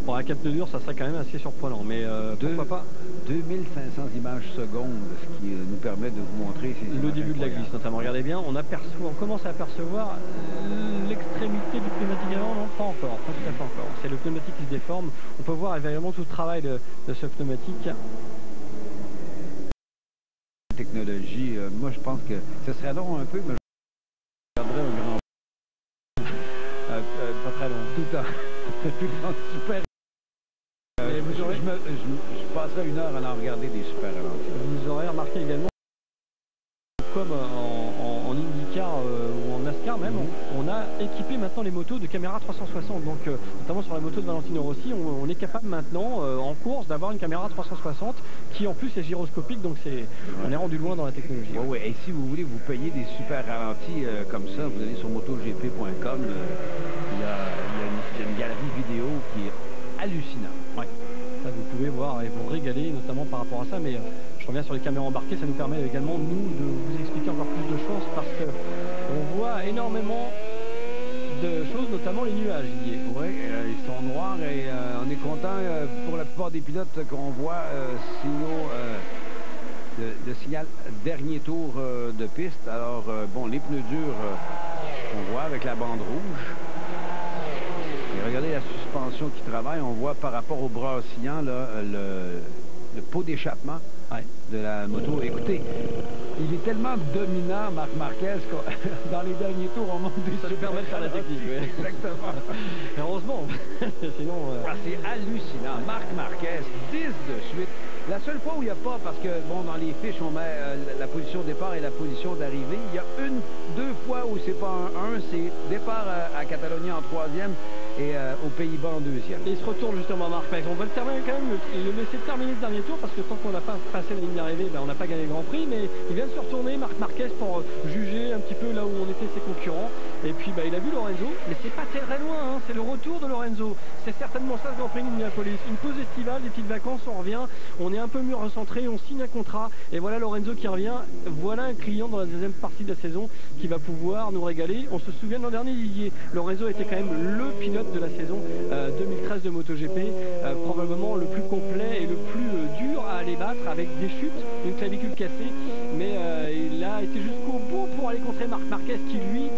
Bon, à 4 de dur, ça serait quand même assez surprenant, mais pourquoi pas. 2500 images secondes, ce qui nous permet de vous montrer le début de la glisse notamment. Regardez bien, on commence à apercevoir l'extrémité du pneumatique avant. Non, pas encore, pas tout à fait encore. C'est le pneumatique qui se déforme. On peut voir évidemment tout le travail de ce pneumatique. Technologie, moi je pense que ce serait long un peu, mais je regarderais un grand pas très long. Tout le temps super. Je passerai 1 heure à en regarder des super ralentis. Vous aurez remarqué également, comme en IndyCar ou en NASCAR même, on a équipé maintenant les motos de caméra 360. Donc notamment sur la moto de Valentino Rossi, on est capable maintenant en course d'avoir une caméra 360 qui en plus est gyroscopique. Donc on est rendu loin dans la technologie. Et si vous voulez vous payer des super ralentis comme ça, vous allez sur MotoGP.com. Il y a une galerie vidéo qui est hallucinante. Ça, vous pouvez voir et vous régaler notamment par rapport à ça, mais je reviens sur les caméras embarquées, ça nous permet également nous de vous expliquer encore plus de choses parce que on voit énormément de choses, notamment les nuages. Oui, ils sont noirs et on est content pour la plupart des pilotes qu'on voit le signal dernier tour de piste. Alors bon, les pneus durs on voit avec la bande rouge. Et regardez la suspension qui travaille, on voit par rapport au bras oscillant là, le pot d'échappement de la moto. Écoutez, il est tellement dominant, Marc Marquez, que dans les derniers tours, on monte des... Ça lui permet de faire la technique, oui. Exactement. Heureusement. Sinon... c'est hallucinant. Marc Marquez, 10 de suite. La seule fois où il n'y a pas, parce que, bon, dans les fiches, on met la position de départ et la position d'arrivée. Il y a 2 fois où c'est pas un 1, c'est départ à Catalogne en 3e et aux Pays-Bas en 2e. Et il se retourne justement Marc Marquez. On va le terminer quand même, le laisser terminer ce dernier tour, parce que tant qu'on n'a pas passé la ligne d'arrivée, on n'a pas gagné le Grand Prix, mais il vient de se retourner, Marc Marquez, pour juger un petit peu là où on était ses concurrents. Et puis il a vu Lorenzo, mais c'est pas très loin, hein, c'est le retour de Lorenzo. C'est certainement ça ce Grand Prix d'Indianapolis. Une pause estivale, des petites vacances, on revient, on est un peu mieux recentré, on signe un contrat, et voilà Lorenzo qui revient. Voilà un client dans la deuxième partie de la saison qui va pouvoir nous régaler. On se souvient de l'an dernier, Didier, Lorenzo était quand même le pilote de la saison 2013 de MotoGP, probablement le plus complet et le plus dur à aller battre, avec des chutes, une clavicule cassée, mais il a été jusqu'au bout pour aller contrer Marc Marquez qui lui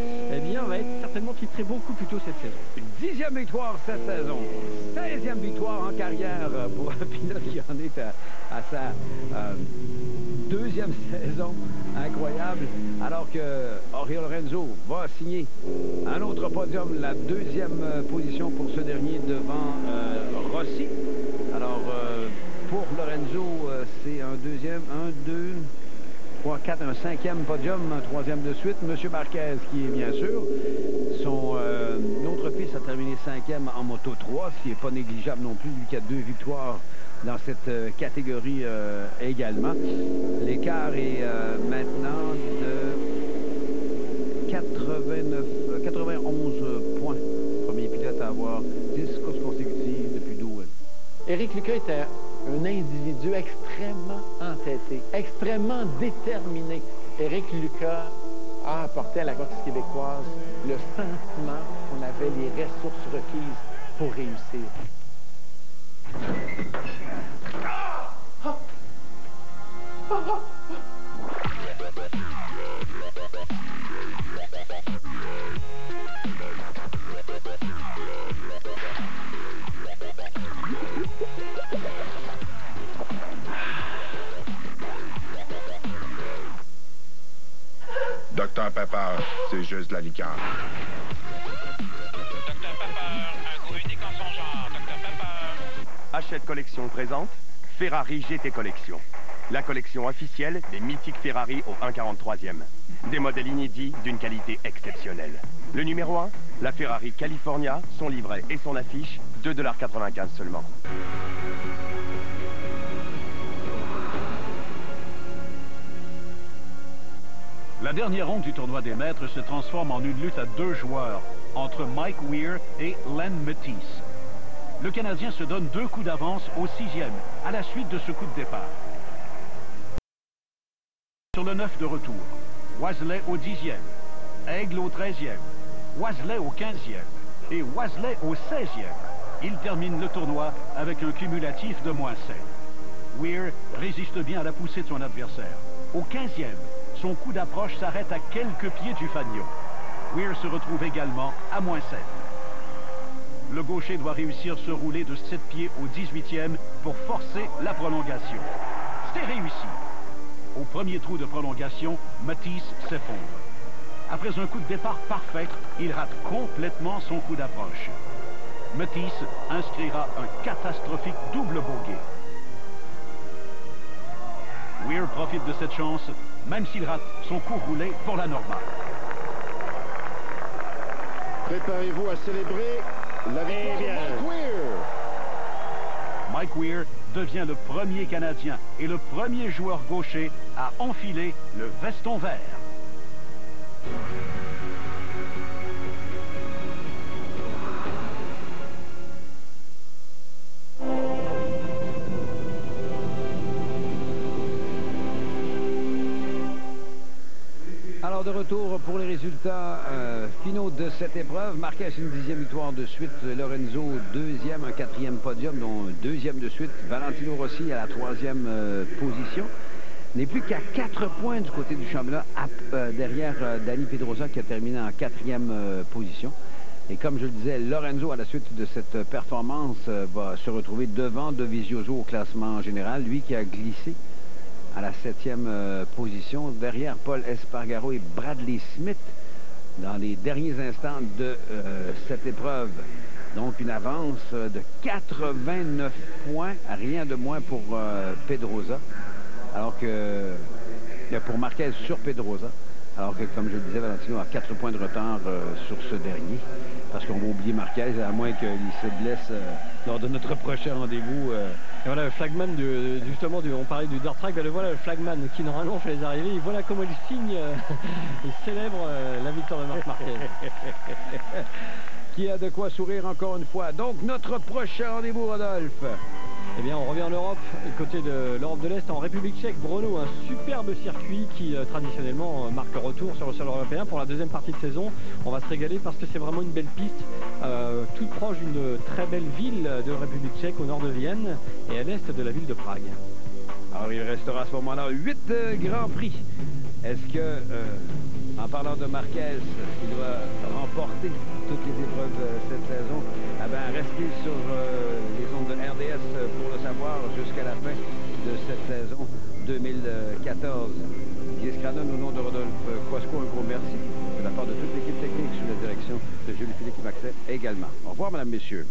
va être certainement titré beaucoup plus tôt cette saison. Une 10e victoire cette saison, 16e victoire en carrière pour un pilote qui en est à sa deuxième saison, incroyable, alors que Jorge Lorenzo va signer un autre podium, la deuxième position pour ce dernier devant Rossi. Alors pour Lorenzo, c'est un deuxième, 1, 2, 3, 4, un cinquième podium, un troisième de suite. Monsieur Marquez qui est bien sûr. Son autre fils a terminé 5e en Moto 3, ce qui n'est pas négligeable non plus, lui qui a 2 victoires dans cette catégorie également. L'écart est maintenant de 91 points. Premier pilote à avoir 10 courses consécutives depuis Dowen. Éric Lucas était un individu extrêmement entêté, extrêmement déterminé. Éric Lucas a apporté à la course québécoise le sentiment qu'on avait les ressources requises pour réussir. Dr Pepper, c'est juste de la liqueur. Dr Pepper, un goût unique en son genre. Dr Pepper. Hachette Collection présente Ferrari GT Collection. La collection officielle des mythiques Ferrari au 1/43e. Des modèles inédits d'une qualité exceptionnelle. Le numéro 1, la Ferrari California, son livret et son affiche, 2,95 $ seulement. La dernière ronde du tournoi des maîtres se transforme en une lutte à 2 joueurs entre Mike Weir et Len Matisse. Le Canadien se donne 2 coups d'avance au 6e à la suite de ce coup de départ. Sur le 9 de retour, Wasley au 10e, Aigle au 13e, Wasley au 15e et Wasley au 16e. Il termine le tournoi avec un cumulatif de -7. Weir résiste bien à la poussée de son adversaire. Au 15e, son coup d'approche s'arrête à quelques pieds du fanion. Weir se retrouve également à -7. Le gaucher doit réussir se rouler de 7 pieds au 18e pour forcer la prolongation. C'est réussi. Au premier trou de prolongation, Matisse s'effondre. Après un coup de départ parfait, il rate complètement son coup d'approche. Matisse inscrira un catastrophique double bogey. Weir profite de cette chance, même s'il rate son coup roulé pour la normale. Préparez-vous à célébrer la victoire de Mike Weir. Mike Weir devient le premier Canadien et le premier joueur gaucher à enfiler le veston vert. Alors de retour pour les résultats finaux de cette épreuve. Marquez une 10e victoire de suite. Lorenzo 2e, un 4e podium, dont un 2e de suite. Valentino Rossi à la 3e position. N'est plus qu'à 4 points du côté du championnat, derrière Dani Pedrosa qui a terminé en 4e position. Et comme je le disais, Lorenzo, à la suite de cette performance, va se retrouver devant Dovizioso au classement général. Lui qui a glissé à la 7e position, derrière Paul Espargaro et Bradley Smith dans les derniers instants de cette épreuve. Donc une avance de 89 points, rien de moins pour Pedrosa, alors que pour Marquez sur Pedrosa, alors que, comme je le disais, Valentino a 4 points de retard sur ce dernier. parce qu'on va oublier Marquez, à moins qu'il se blesse lors de notre prochain rendez-vous. Et voilà le flagman, justement, on parlait du dirt track, ben le voilà le flagman qui normalement fait les arrivées, et voilà comment il signe, il célèbre la victoire de Marc Marquez. Qui a de quoi sourire encore une fois. Donc notre prochain rendez-vous, Rodolphe. Eh bien, on revient en Europe, côté de l'Europe de l'Est, en République tchèque, Brno, un superbe circuit qui traditionnellement marque le retour sur le sol européen pour la deuxième partie de saison. On va se régaler parce que c'est vraiment une belle piste, toute proche d'une très belle ville de République tchèque au nord de Vienne et à l'est de la ville de Prague. Alors il restera à ce moment-là 8 Grands Prix. Est-ce que, en parlant de Marquez, il doit remporter toutes les épreuves cette saison? Eh bien, restez sur les ondes de RDS pour le savoir jusqu'à la fin de cette saison 2014. Guy Scranon, au nom de Rodolphe Quasco, un gros merci de la part de toute l'équipe technique sous la direction de Julie-Philippe Maxet également. Au revoir, mesdames, messieurs.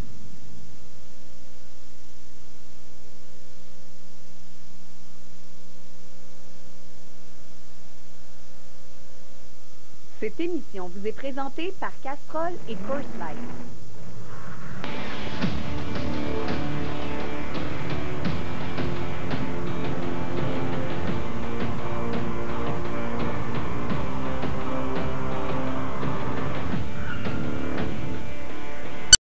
Cette émission vous est présentée par Castrol et Coors Light.